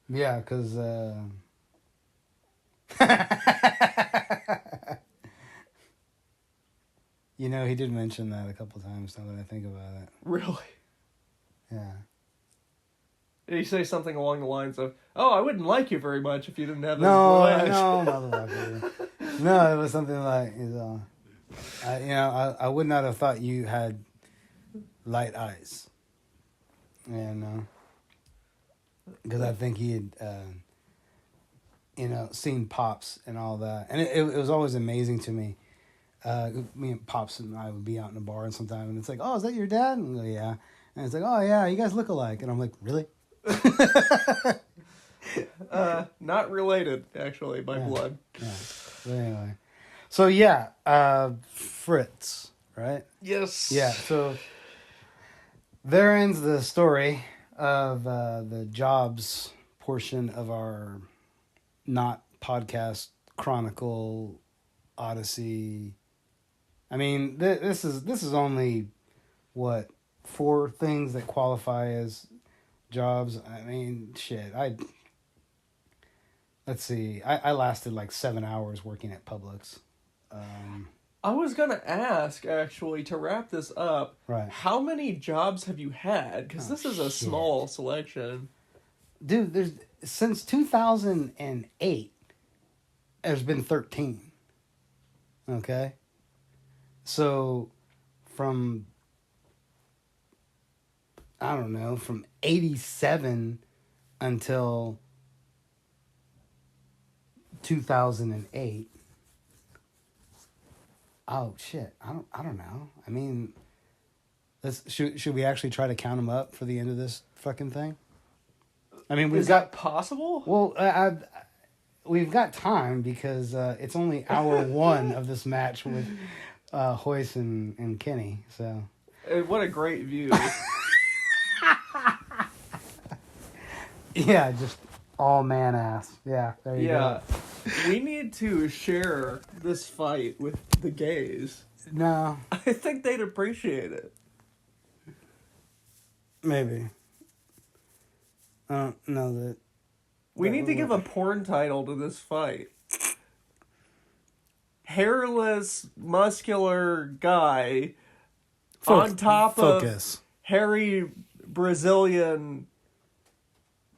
yeah, because he did mention that a couple times now that I think about it. Really? Yeah. Did he say something along the lines of, "Oh, I wouldn't like you very much if you didn't have those No, blue eyes"? motherfucker. No, it was something like, I would not have thought you had light eyes. And, because I think he had, seen Pops and all that. And it was always amazing to me. Me and Pops and I would be out in the bar and sometime, and it's like, "Oh, is that your dad?" And I go, "Yeah." And it's like, "Oh, yeah, you guys look alike." And I'm like, "Really?" Not related, actually, by blood. Yeah. But anyway. So, yeah, Fritz, right? Yes. Yeah, so there ends the story of the jobs portion of our not podcast chronicle odyssey. I mean, this is only, what, 4 things that qualify as jobs. I mean, shit, let's see, I lasted like 7 hours working at Publix. I was going to ask, actually, to wrap this up, Right. How many jobs have you had? Because this is a small selection. Dude, since 2008, there's been 13. Okay? So, from 87 until 2008. Oh shit! I don't know. I mean, should we actually try to count them up for the end of this fucking thing? I mean, Is that possible? Well, we've got time because it's only hour 1 of this match with Hoyce and Kenny. So What a great view. yeah, just all man ass. Yeah, there you go. We need to share this fight with the gays. No, I think they'd appreciate it. maybe. I don't know that. We need to give a porn title to this fight. Hairless, muscular guy on top focus. of hairy Brazilian.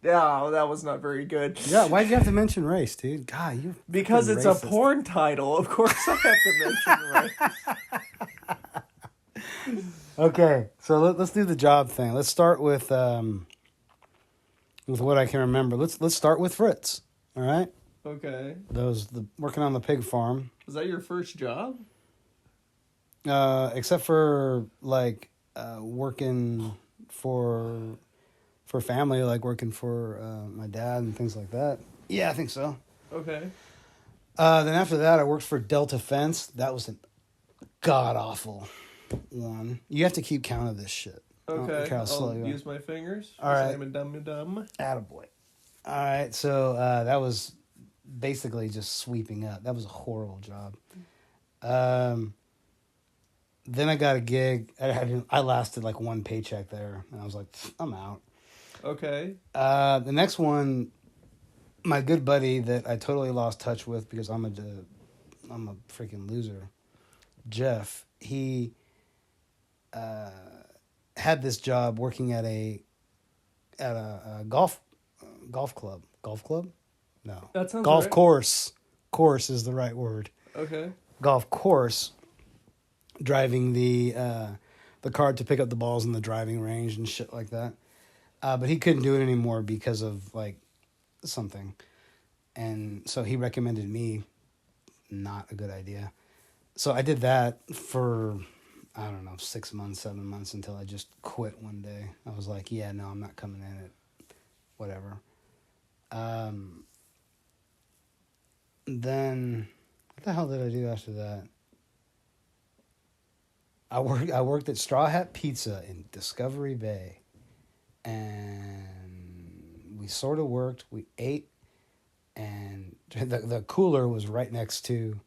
Yeah, that was not very good. Yeah, why'd you have to mention race, dude? God, you. Because it's racist. a porn title. Of course I have to mention race. Okay, so let's do the job thing. Let's start with what I can remember. Let's start with Fritz. All right. Okay. Working on the pig farm. Was that your first job? Except for like working for family, like working for my dad and things like that. Yeah, I think so. Okay. Then after that, I worked for Delta Fence. That was a god awful one. You have to keep count of this shit. Okay. I'll use my fingers. All right. I'm a dumb. Attaboy. All right, so that was basically just sweeping up. That was a horrible job. Then I got a gig. I lasted like one paycheck there, and I was like, I'm out. Okay. The next one, my good buddy that I totally lost touch with because I'm a freaking loser, Jeff. He had this job working at a golf club. Golf club? No. That sounds golf right. course. Course is the right word. Okay. Golf course, driving the cart to pick up the balls in the driving range and shit like that. But he couldn't do it anymore because of like something, and so he recommended me. Not a good idea. So I did that for, I don't know, 6 months, 7 months until I just quit one day. I was like, yeah, no, I'm not coming in at whatever. Then what the hell did I do after that? I worked at Straw Hat Pizza in Discovery Bay, and we sort of worked. We ate, and the cooler was right next to.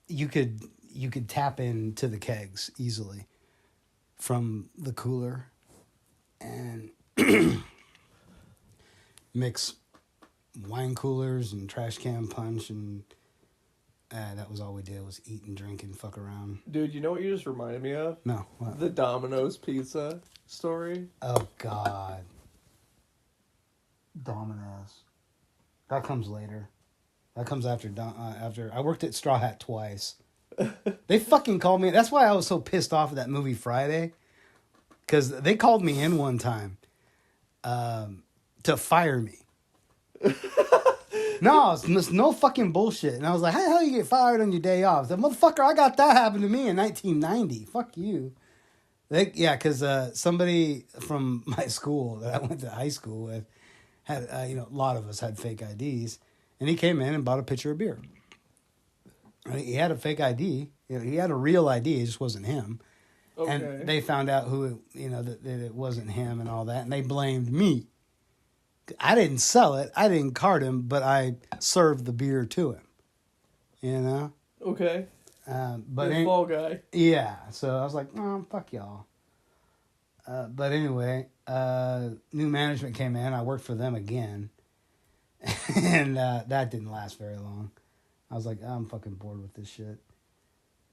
You could tap into the kegs easily from the cooler, and mix wine coolers and trash can punch, and that was all we did was eat and drink and fuck around. Dude, you know what you just reminded me of? No, what? The Domino's pizza story. Oh God, Domino's. That comes later. That comes after. After I worked at Straw Hat twice. They fucking called me. That's why I was so pissed off at that movie Friday, because they called me in one time, to fire me. No, it's no fucking bullshit. And I was like, how the hell you get fired on your day off? I said, motherfucker, I got that happen to me in 1990. Fuck you. Because somebody from my school that I went to high school with had, a lot of us had fake IDs. And he came in and bought a pitcher of beer. He had a fake ID. He had a real ID. It just wasn't him. Okay. And they found out that it wasn't him and all that. And they blamed me. I didn't sell it. I didn't cart him, but I served the beer to him. Okay. But You're a fall guy. yeah, so I was like, oh, fuck y'all. But anyway, new management came in. I worked for them again. And that didn't last very long. I was like, I'm fucking bored with this shit.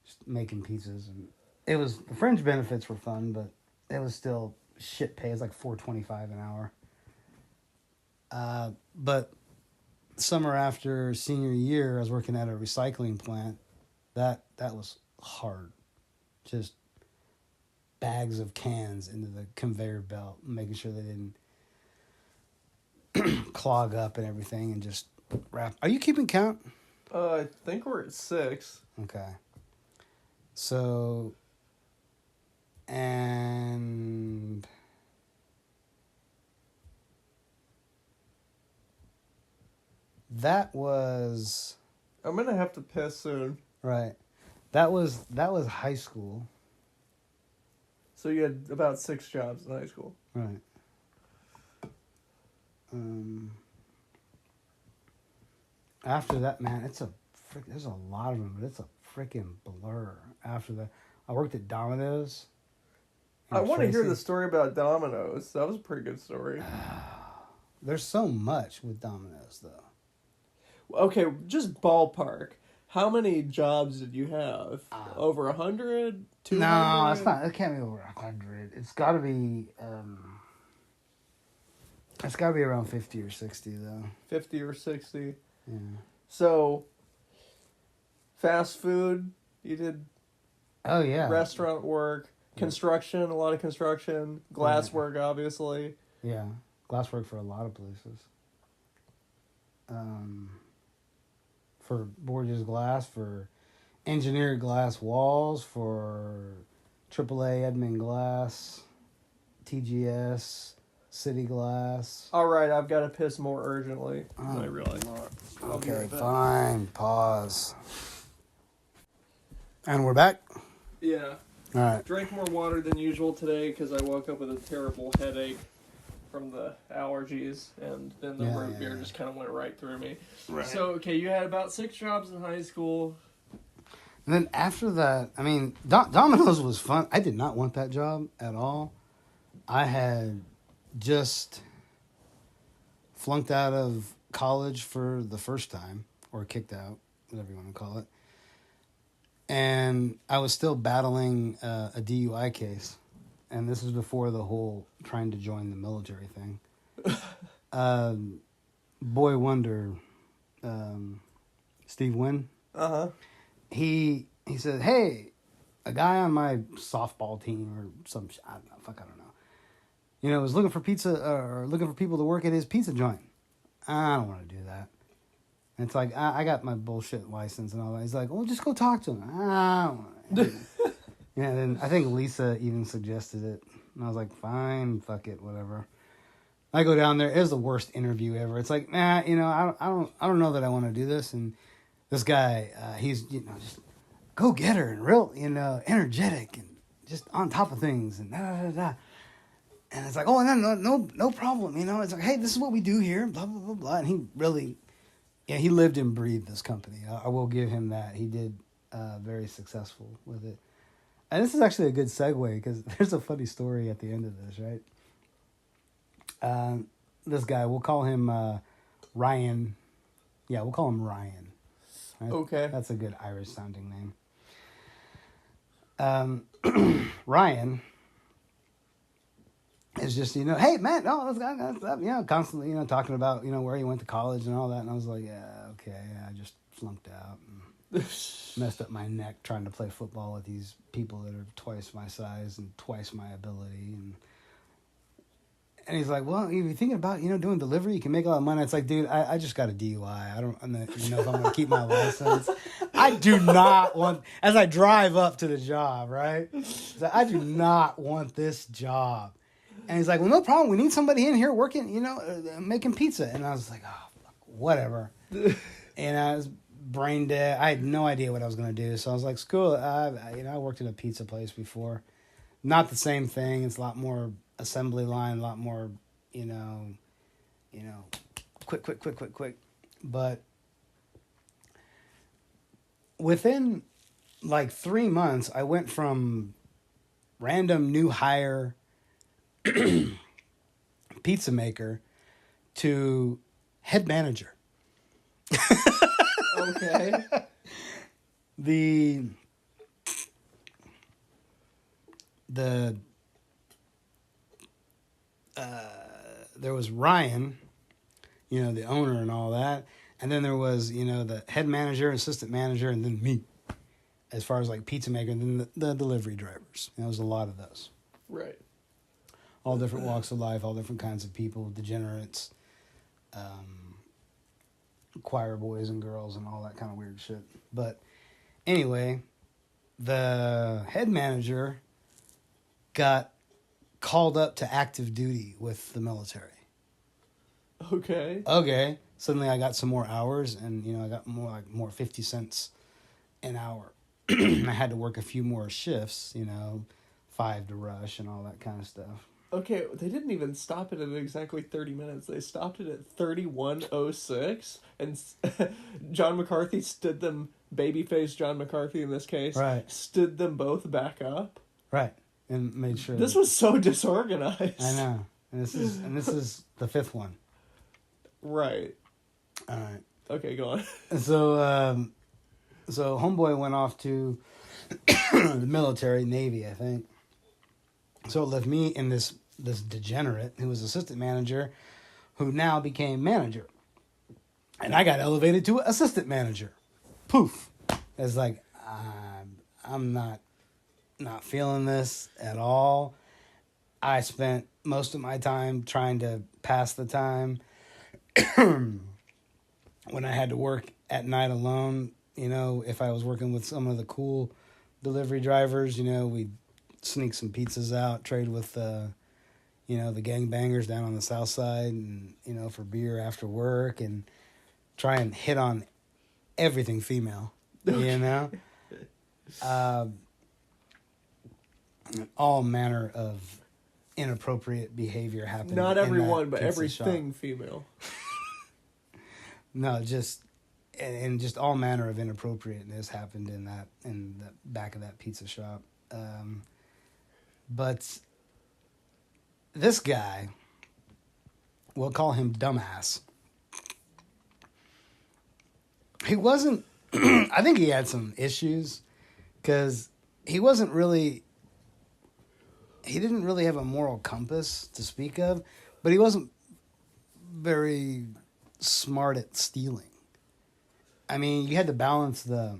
Just making pizzas. And the fringe benefits were fun, but it was still shit pay. It was like $4.25 an hour. But summer after senior year, I was working at a recycling plant. That was hard. Just bags of cans into the conveyor belt, making sure they didn't clog up and everything, and just wrap. Are you keeping count? I think we're at 6. Okay. So, and that was I'm gonna have to piss soon. right. That was high school. So you had about 6 jobs in high school. Right. After that, man, there's a lot of them, but it's a freaking blur. After that, I worked at Domino's. I want to hear Tracy. the story about Domino's. That was a pretty good story. There's so much with Domino's, though. Okay, just ballpark. How many jobs did you have? Over 100? 200? No, it's not. It can't be over 100. It's got to be. It's got to be around 50 or 60, though. 50 or 60. Yeah. So, fast food, you did Oh yeah. restaurant work, construction, a lot of construction, glass work, obviously. Yeah, glasswork for a lot of places. For Borges Glass, for engineered glass walls, for AAA Edmund Glass, TGS, City Glass. All right, I've got to piss more urgently than I Oh, realize. I'll be Okay, right back. fine. Pause. And we're back. Yeah. All right. Drank more water than usual today because I woke up with a terrible headache. from the allergies, and then the Yeah, root yeah, beer yeah. just kind of went right through me. Right. So, okay, you had about 6 jobs in high school. And then after that, I mean, Domino's was fun. I did not want that job at all. I had just flunked out of college for the first time, or kicked out, whatever you want to call it. And I was still battling a DUI case. And this is before the whole trying to join the military thing. Boy Wonder, Steve Wynn, Uh-huh. he said, "Hey, a guy on my softball team or some I don't know. You know, was looking for pizza or looking for people to work at his pizza joint. I don't want to do that." And it's like I got my bullshit license and all that. He's like, "Well, just go talk to him." I don't want to. Yeah, and then I think Lisa even suggested it, and I was like, "Fine, fuck it, whatever." I go down there. It was the worst interview ever. It's like, you know, I don't know that I want to do this. And this guy, he's, you know, just go get her and real, you know, energetic and just on top of things and da da da da. And it's like, oh, no problem. You know, it's like, hey, this is what we do here, blah blah blah blah. And he really, yeah, he lived and breathed this company. I will give him that. He did very successful with it. And this is actually a good segue because there's a funny story at the end of this, right? This guy, we'll call him Ryan. Yeah, we'll call him Ryan. Right? Okay. That's a good Irish sounding name. Ryan is just, you know, hey, man, oh, this guy, you know, constantly, you know, talking about, you know, where he went to college and all that. And I was like, yeah, okay, I just flunked out and messed up my neck trying to play football with these people that are twice my size and twice my ability. And he's like, well, if you're thinking about, you know, doing delivery, you can make a lot of money. It's like, dude, I just got a DUI. I don't you know if I'm going to keep my license. I do not want, as I drive up to the job, right? I do not want this job. And he's like, well, no problem. We need somebody in here working, you know, making pizza. And I was like, oh, fuck, whatever. And I was brain dead. I had no idea what I was going to do. So I was like, screw it. You know, I worked at a pizza place before. Not the same thing. It's a lot more assembly line, a lot more, you know, quick. But within like 3 months, I went from random new hire pizza maker to head manager. Okay. There was Ryan, you know, the owner and all that. And then there was, you know, the head manager, assistant manager, and then me as far as like pizza maker, and then the delivery drivers. There was a lot of those. Right. All different walks of life, all different kinds of people, degenerates, choir boys and girls and all that kind of weird shit. But anyway, the head manager got called up to active duty with the military. Okay. Suddenly I got some more hours and, you know, I got more 50 cents an hour. I had to work a few more shifts, you know, 5 to rush and all that kind of stuff. Okay, they didn't even stop it at exactly 30 minutes. They stopped it at 31:06, and John McCarthy stood them, babyface John McCarthy in this case, Right. stood them both back up. Right. And made sure. This was so disorganized. I know. And this is the 5th one. Right. All right. Okay, go on. So homeboy went off to the military, Navy, I think. So it left me in this degenerate who was assistant manager, who now became manager, and I got elevated to assistant manager. Poof! It's like I'm not feeling this at all. I spent most of my time trying to pass the time. When I had to work at night alone, you know, if I was working with some of the cool delivery drivers, you know, we'd sneak some pizzas out, trade with, you know, the gangbangers down on the south side and, you know, for beer after work and try and hit on everything female, you know? All manner of inappropriate behavior happened. Not in everyone, that but pizza shop. everything female. No, just and just all manner of inappropriateness happened in the back of that pizza shop. But this guy, we'll call him dumbass. He wasn't. I think he had some issues because he wasn't really. He didn't really have a moral compass to speak of, but he wasn't very smart at stealing. I mean, you had to balance the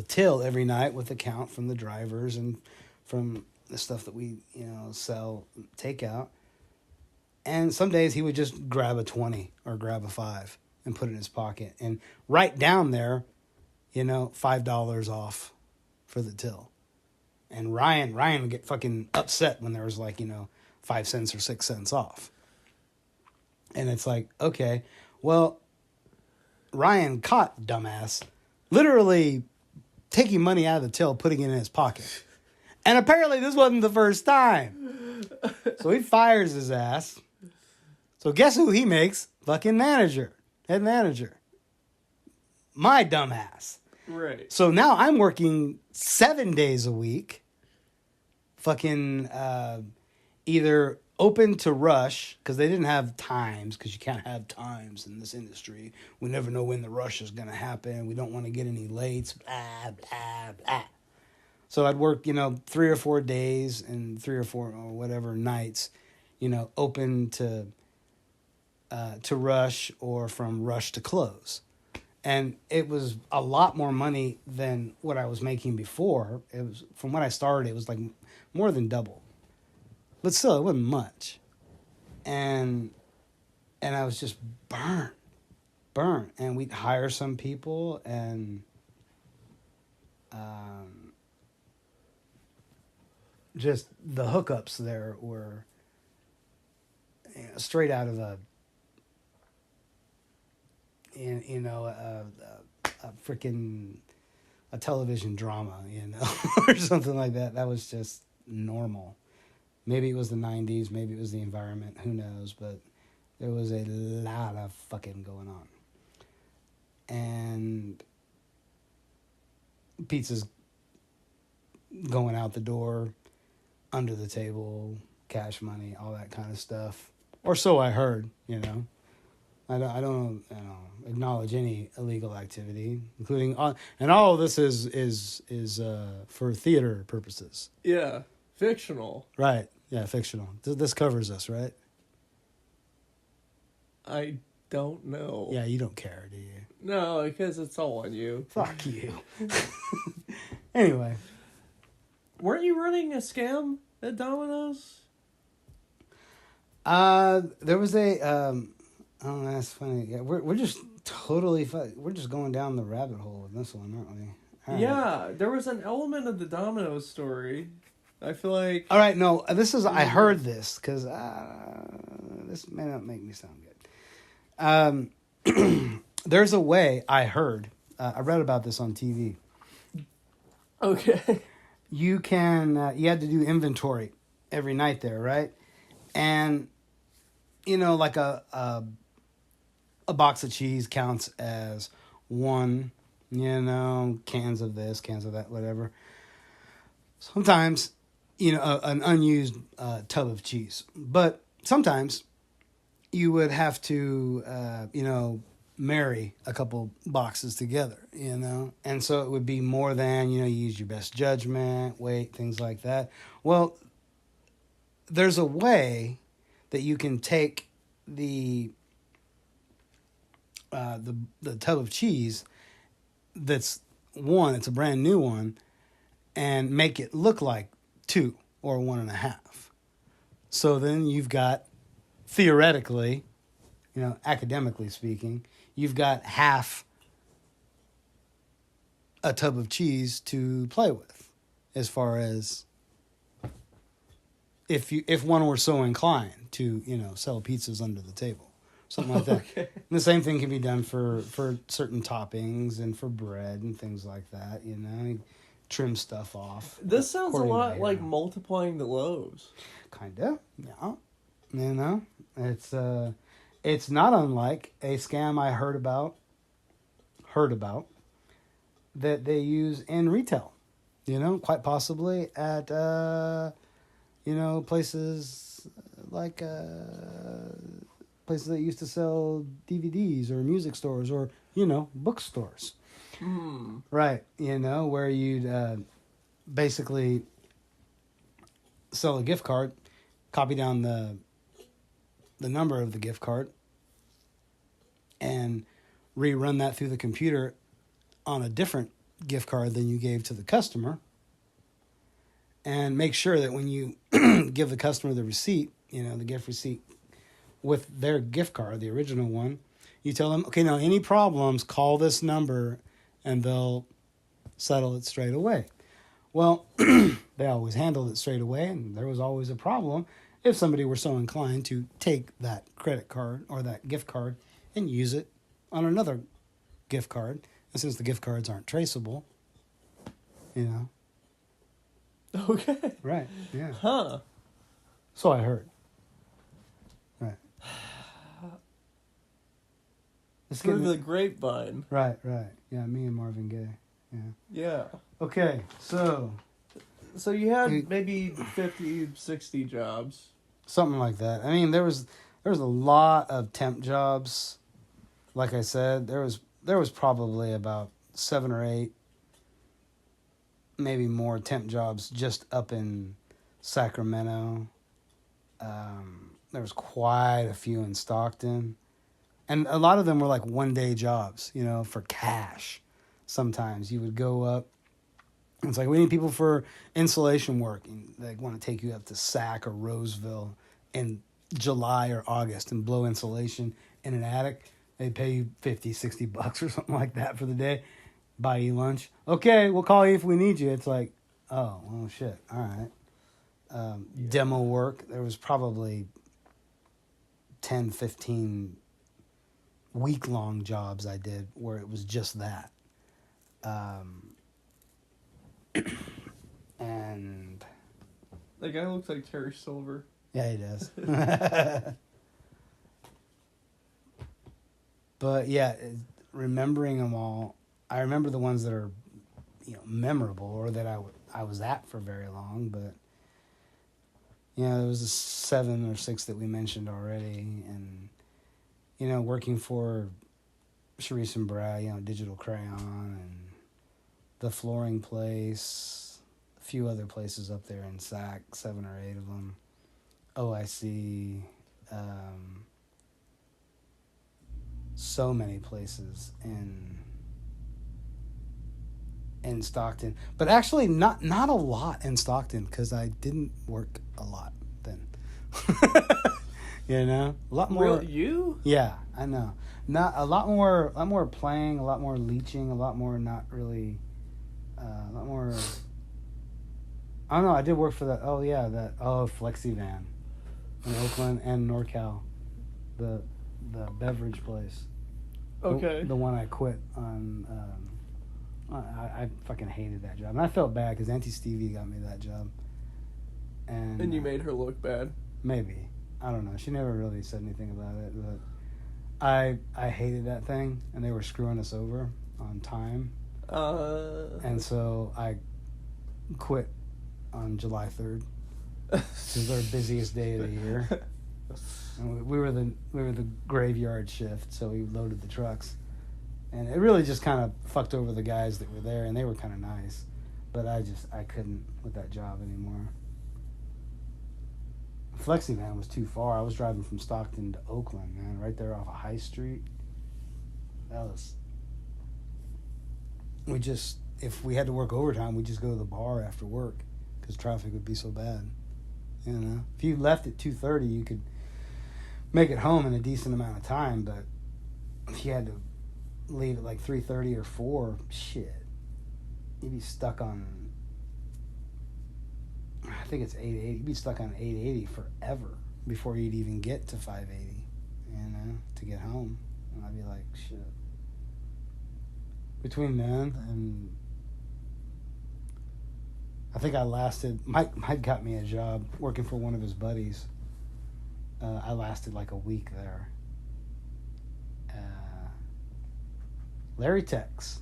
till every night with the count from the drivers and from the stuff that we, sell takeout. And some days he would just grab a 20 or grab a 5 and put it in his pocket and write down there, $5 off for the till. And Ryan would get fucking upset when there was 5 cents or 6 cents off. And it's like, okay, well, Ryan caught dumbass literally taking money out of the till, putting it in his pocket. And apparently this wasn't the first time. So he fires his ass. So guess who he makes? Fucking head manager. My dumbass. Right. So now I'm working 7 days a week. Fucking either open to rush, because they didn't have times, because you can't have times in this industry. We never know when the rush is going to happen. We don't want to get any lates, blah, blah, blah. So I'd work, 3 or 4 days and 3 or 4 or whatever nights, open to rush or from rush to close. And it was a lot more money than what I was making before. It was, from when I started, it was like more than double. But still, it wasn't much. And I was just burnt. And we'd hire some people, and just the hookups there were straight out of a freaking a television drama, or something like that. That was just normal. Maybe it was the 90s, maybe it was the environment, who knows, but there was a lot of fucking going on. And pizzas going out the door, under the table, cash money, all that kind of stuff. Or so I heard, I don't acknowledge any illegal activity, including and all of this is for theater purposes. Yeah. Fictional. Right. Yeah, fictional. This covers us, right? I don't know. Yeah, you don't care, do you? No, because it's all on you. Fuck you. Anyway. Weren't you running a scam at Domino's? There was a oh, that's funny. Yeah, we're just totally we're just going down the rabbit hole with this one, aren't we? All right. Yeah, there was an element of the Domino's story. I feel like... All right, no, this is... I heard this, because this may not make me sound good. There's a way, I heard, I read about this on TV. Okay. You can... you had to do inventory every night there, right? And, like a box of cheese counts as one, cans of this, cans of that, whatever. Sometimes... an unused tub of cheese. But sometimes you would have to, marry a couple boxes together, And so it would be more than, you use your best judgment, weight, things like that. Well, there's a way that you can take the tub of cheese that's one, it's a brand new one, and make it look like 2 or 1.5. So then you've got, theoretically, academically speaking, you've got half a tub of cheese to play with, as far as if one were so inclined to, sell pizzas under the table, something like that. Okay. And the same thing can be done for certain toppings and for bread and things like that, trim stuff off. This sounds a according to lot like hero. multiplying the loaves. Kinda, yeah. You know, it's not unlike a scam I heard about that they use in retail. You know, quite possibly at places like places that used to sell DVDs or music stores or bookstores. Right, where you'd basically sell a gift card, copy down the number of the gift card, and rerun that through the computer on a different gift card than you gave to the customer, and make sure that when you give the customer the receipt, the gift receipt with their gift card, the original one, you tell them, okay, now any problems, call this number and they'll settle it straight away. Well, they always handled it straight away, and there was always a problem if somebody were so inclined to take that credit card or that gift card and use it on another gift card. And since the gift cards aren't traceable, Okay. Right, yeah. Huh. So I heard. Right. It's Through getting- the grapevine. Right. Yeah, me and Marvin Gaye. Yeah. Yeah. Okay, so So you had maybe 50, 60 jobs. something like that. I mean, there was a lot of temp jobs. Like I said, there was probably about 7 or 8, maybe more temp jobs just up in Sacramento. There was quite a few in Stockton, and a lot of them were like 1-day jobs. For cash. Sometimes you would go up. It's like, we need people for insulation work. And they want to take you up to Sac or Roseville in July or August and blow insulation in an attic. They pay you $50, $60 or something like that for the day. Buy you lunch. Okay, we'll call you if we need you. It's like, oh, well, shit. All right. Demo work. There was probably 10, 15 week-long jobs I did where it was just that. And That guy looks like Terry Silver. yeah, he does. But yeah, remembering them all, I remember the ones that are, memorable or that I was at for very long. But there was 7 or 6 that we mentioned already, and working for Charisse and Brad, Digital Crayon and the Flooring Place, a few other places up there in Sac, 7 or 8 of them. OIC, so many places in Stockton, but actually not a lot in Stockton because I didn't work a lot then. A lot more. Real you? Yeah, I know. Not a lot more playing, a lot more leeching, a lot more not really. A lot more. I don't know. I did work for that. Oh yeah, FlexiVan in Oakland and NorCal, the beverage place. Okay. The one I quit on. I fucking hated that job, and I felt bad because Auntie Stevie got me that job. And you made her look bad. Maybe, I don't know. She never really said anything about it, but I hated that thing, and they were screwing us over on time. And so I quit on July 3rd. This is our busiest day of the year. And we were the graveyard shift, so we loaded the trucks. And it really just kind of fucked over the guys that were there, and they were kind of nice. But I couldn't with that job anymore. FlexiVan was too far. I was driving from Stockton to Oakland, man, right there off of High Street. If we had to work overtime, we'd just go to the bar after work because traffic would be so bad. If you left at 2:30, you could make it home in a decent amount of time. But if you had to leave at like 3:30 or 4, shit, you'd be stuck on. I think it's 880. You'd be stuck on 880 forever before you'd even get to 580. To get home, and I'd be like, shit. Between then and I think I lasted. Mike got me a job working for one of his buddies. I lasted like a week there. Larry Tex,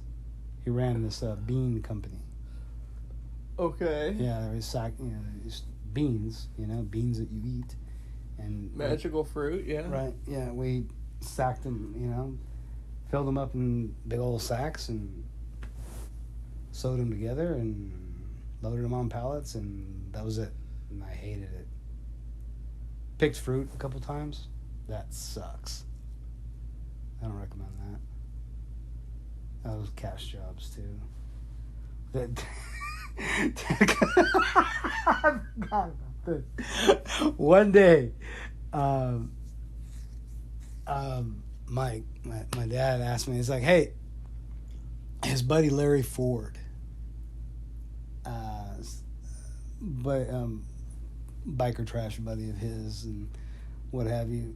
he ran this bean company. Okay. Yeah, there was just beans, beans that you eat, and Magical fruit, yeah. right. Yeah, we sacked them, filled them up in big old sacks and sewed them together and loaded them on pallets, and that was it. And I hated it. Picked fruit a couple times. That sucks. I don't recommend that. Those cash jobs too. That I forgot about this. One day, Mike, my dad asked me. He's like, "Hey, his buddy Larry Ford, but biker trash buddy of his and what have you."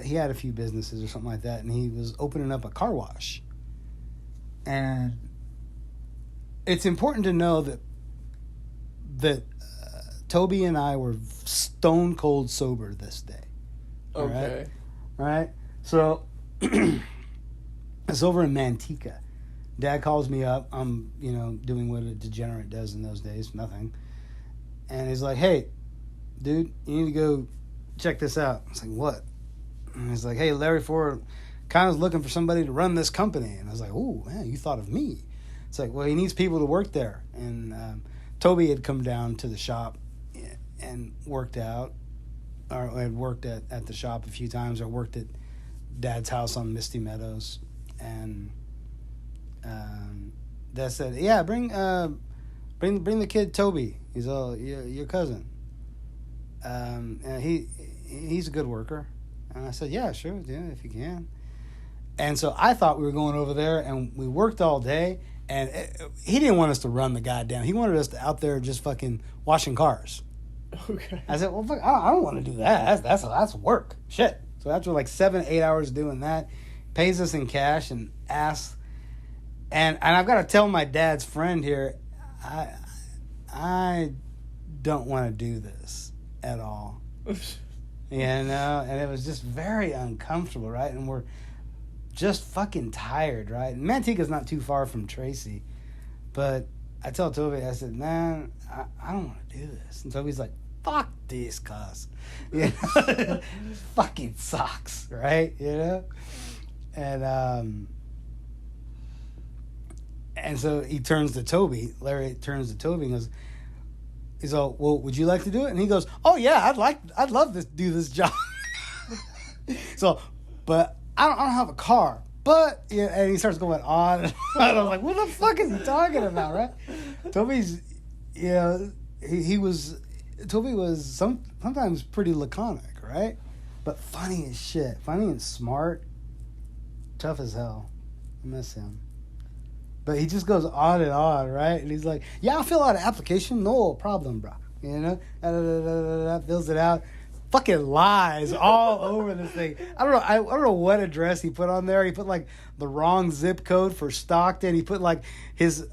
He had a few businesses or something like that, and he was opening up a car wash. And it's important to know that Toby and I were stone cold sober this day. Okay. All right? So it's over in Manteca. Dad calls me up. I'm, doing what a degenerate does in those days, nothing. And he's like, "Hey, dude, you need to go check this out." I was like, "What?" And he's like, "Hey, Larry Ford kind of looking for somebody to run this company." And I was like, "Oh, man, you thought of me." It's like, well, he needs people to work there. And Toby had come down to the shop and worked out, or had worked at the shop a few times, or worked at Dad's house on Misty Meadows. And Dad said, "Yeah, bring the kid Toby. He's your cousin. And he's a good worker." And I said, "Yeah, sure, yeah, if you can." And so I thought we were going over there, and we worked all day, and he didn't want us to run the goddamn. He wanted us to out there just fucking washing cars. Okay. I said, "Well, fuck, I don't want to do that. That's work. Shit." So after like 7-8 hours doing that, pays us in cash and asks, and I've got to tell my dad's friend here, I don't want to do this at all. And it was just very uncomfortable, right? And we're just fucking tired, right? And Manteca's not too far from Tracy, but I tell Toby, I said, "Man, I don't want to do this." And Toby's like, "Fuck this, cuz." Fucking sucks, right? And so he turns to Toby. Larry turns to Toby and goes, he's all, "Well, would you like to do it?" And he goes, "Oh yeah, I'd love to do this job." So, but I don't have a car. But and he starts going on and on. I was like, "What the fuck is he talking about?" Right? Toby's, Toby was sometimes pretty laconic, right? But funny as shit, funny and smart, tough as hell. I miss him. But he just goes on and on, right? And he's like, "Yeah, I'll fill out an application, no problem, bro." Fills it out. Fucking lies all over this thing. I don't know what address he put on there. He put like the wrong zip code for Stockton. He put like his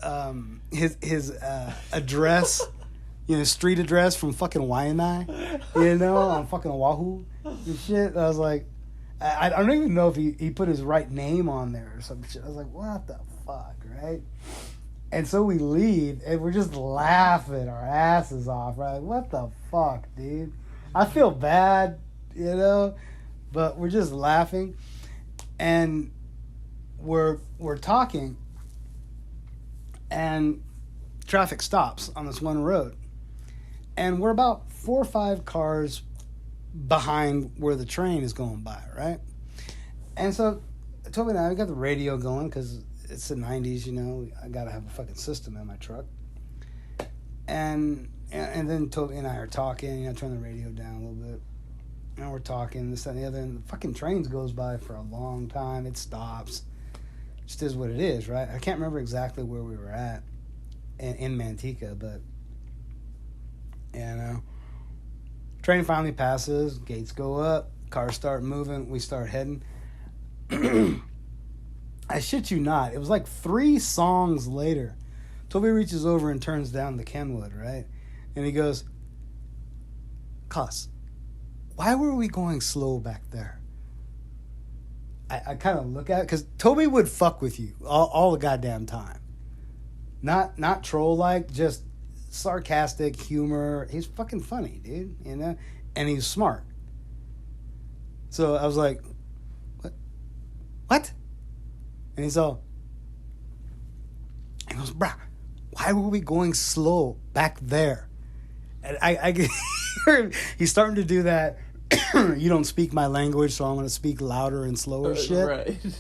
address, street address from fucking Waianae, on fucking Oahu and shit. I was like, I don't even know if he put his right name on there or some shit. I was like, what the fuck, right? And so we leave, and we're just laughing our asses off, right? Like, what the fuck, dude? I feel bad, but we're just laughing, and we're talking, and traffic stops on this one road, and we're about 4 or 5 cars behind where the train is going by, right? And so Toby and I, we got the radio going because it's the 90s, I gotta have a fucking system in my truck. And then Toby and I are talking, turn the radio down a little bit. And we're talking, this, that, and the other, and the fucking train goes by for a long time. It stops. Just is what it is, right? I can't remember exactly where we were at in Manteca, but, train finally passes, gates go up, cars start moving, we start heading. I shit you not, it was like 3 songs later, Toby reaches over and turns down the Kenwood, right? And he goes, Cuss, why were we going slow back there? I kind of look at it, because Toby would fuck with you all the goddamn time. Not troll-like, just sarcastic humor. He's fucking funny, dude, you know? And he's smart. So I was like, what? And he goes, bruh, why were we going slow back there? And I he's starting to do that. You don't speak my language, so I'm going to speak louder and slower shit. Right. And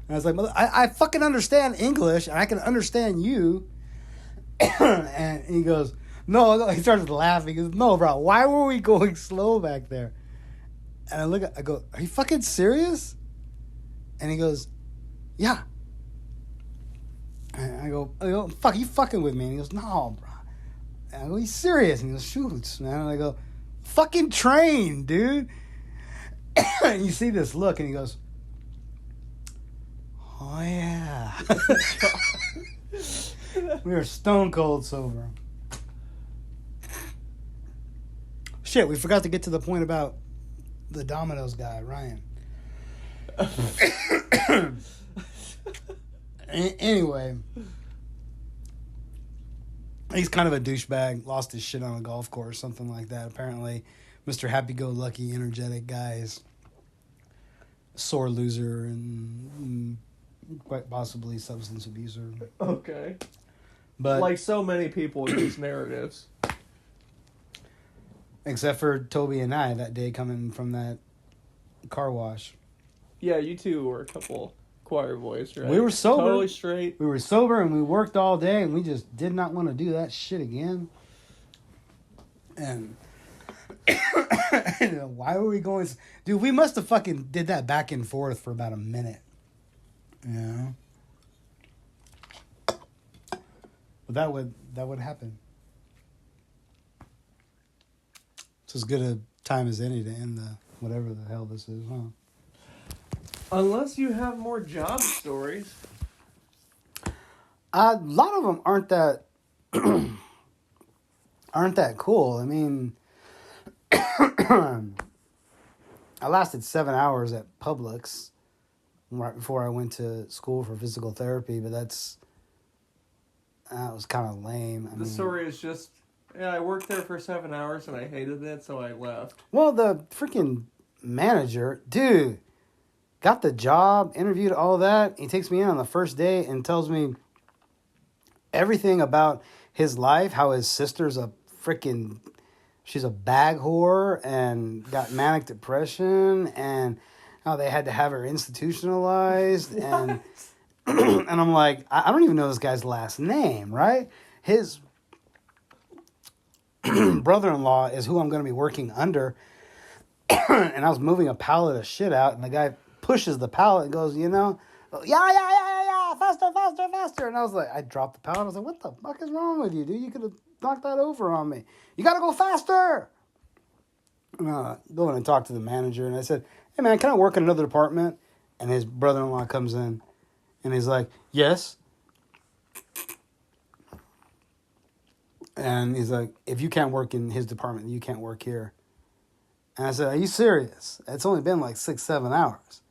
I was like, I fucking understand English, and I can understand you. And he goes, no, he started laughing. He goes, no, bro, why were we going slow back there? And I go, are you fucking serious? And he goes, yeah. And I go, fuck, you fucking with me? And he goes, no, bro. And I go, he's serious. And he goes, shoots, man. And I go, fucking train, dude. And you see this look, and he goes, oh, yeah. We were stone cold sober. Shit, we forgot to get to the point about the Domino's guy, Ryan. Anyway, he's kind of a douchebag. Lost his shit on a golf course, something like that. Apparently, Mr. Happy-Go-Lucky, energetic guy is a sore loser and quite possibly substance abuser. Okay. But Like so many people in these narratives. except for Toby and I that day coming from that car wash. Yeah, you two were a couple choir boys, right? We were sober. Totally straight. We were sober and we worked all day and we just did not want to do that shit again. And why were we going? Dude, we must have fucking did that back and forth for about a minute. You know? But that would happen. It's as good a time as any to end the whatever the hell this is, huh? Unless you have more job stories. A lot of them aren't that cool. I mean, I lasted 7 hours at Publix right before I went to school for physical therapy, but that was kind of lame. The story is just, yeah, I worked there for 7 hours and I hated it, so I left. Well, the freaking manager, dude, got the job, interviewed, all that. He takes me in on the first day and tells me everything about his life, how his sister's she's a bag whore and got manic depression, and how they had to have her institutionalized. And and I'm like, I don't even know this guy's last name, right? His brother-in-law is who I'm going to be working under. And I was moving a pallet of shit out, and the guy pushes the pallet and goes, yeah, faster. And I was like, I dropped the pallet. I was like, what the fuck is wrong with you, dude? You could have knocked that over on me. You got to go faster. Go in and talk to the manager. And I said, hey, man, can I work in another department? And his brother-in-law comes in, and he's like, yes. And he's like, if you can't work in his department, you can't work here. And I said, are you serious? It's only been like 6-7 hours.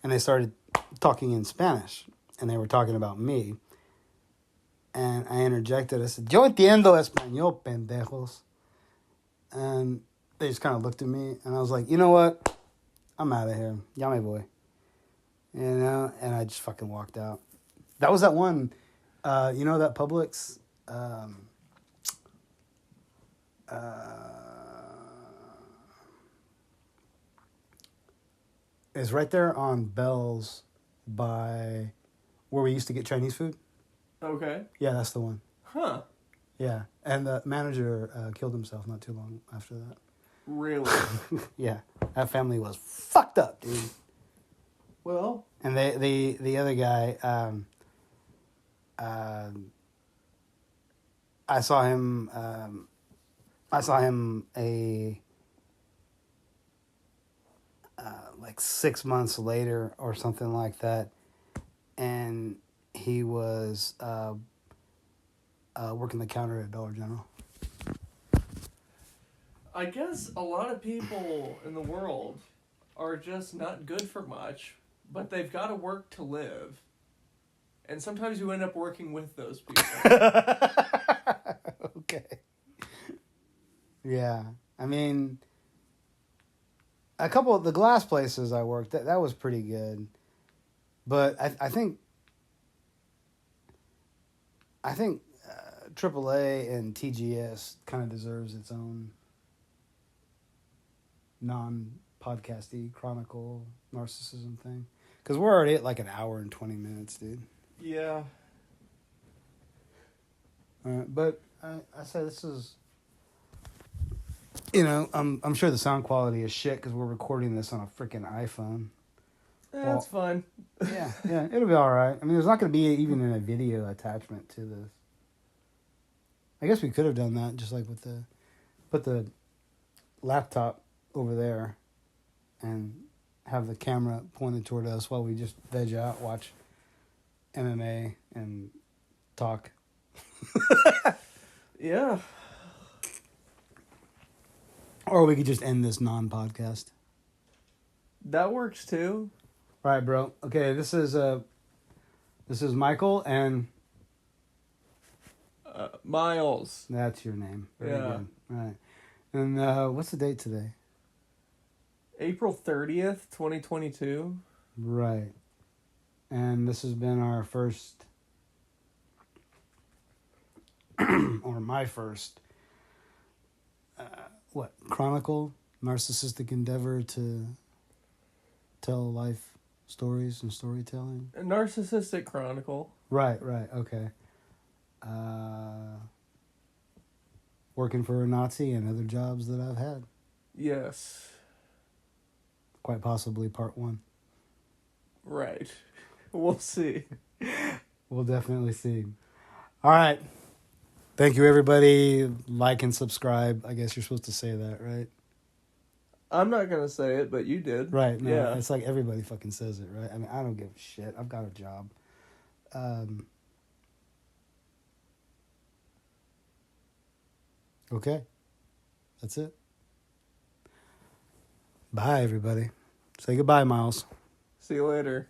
And they started talking in Spanish. And they were talking about me. And I interjected. I said, yo entiendo español, pendejos. And they just kind of looked at me. And I was like, you know what? I'm out of here. Ya me voy. You know? And I just fucking walked out. That was that one, that Publix... it's right there on Bell's by where we used to get Chinese food. Okay. Yeah, that's the one. Huh. Yeah, and the manager killed himself not too long after that. Really? Yeah, that family was fucked up, dude. Well. And the other guy, I saw him like 6 months later or something like that, and he was working the counter at Dollar General? I guess a lot of people in the world are just not good for much, but they've got to work to live. And sometimes you end up working with those people. Okay. Yeah. I mean, a couple of the glass places I worked, that was pretty good. But I think AAA and TGS kind of deserves its own non-podcasty chronicle narcissism thing. Because we're already at like an hour and 20 minutes, dude. Yeah. But I say this is, you know, I'm sure the sound quality is shit because we're recording this on a freaking iPhone. That's fine. Yeah, it'll be all right. I mean, there's not going to be even a video attachment to this. I guess we could have done that, just like with put the laptop over there, and have the camera pointed toward us while we just veg out, watch MMA, and talk. Yeah. Or we could just end this non-podcast. That works too. All right, bro. Okay, this is Michael, and Miles. that's your name. Very Yeah. good. All right. And what's the date today? April 30th, 2022. Right. And this has been our first, or my first, chronicle, narcissistic endeavor to tell life stories and storytelling. A narcissistic chronicle. Right, okay. Working for a Nazi and other jobs that I've had. Yes. Quite possibly part 1. Right. We'll see. We'll definitely see. All right. Thank you, everybody. Like and subscribe. I guess you're supposed to say that, right? I'm not going to say it, but you did. Right. No, Yeah. it's like everybody fucking says it, right? I mean, I don't give a shit. I've got a job. Okay. That's it. Bye, everybody. Say goodbye, Miles. See you later.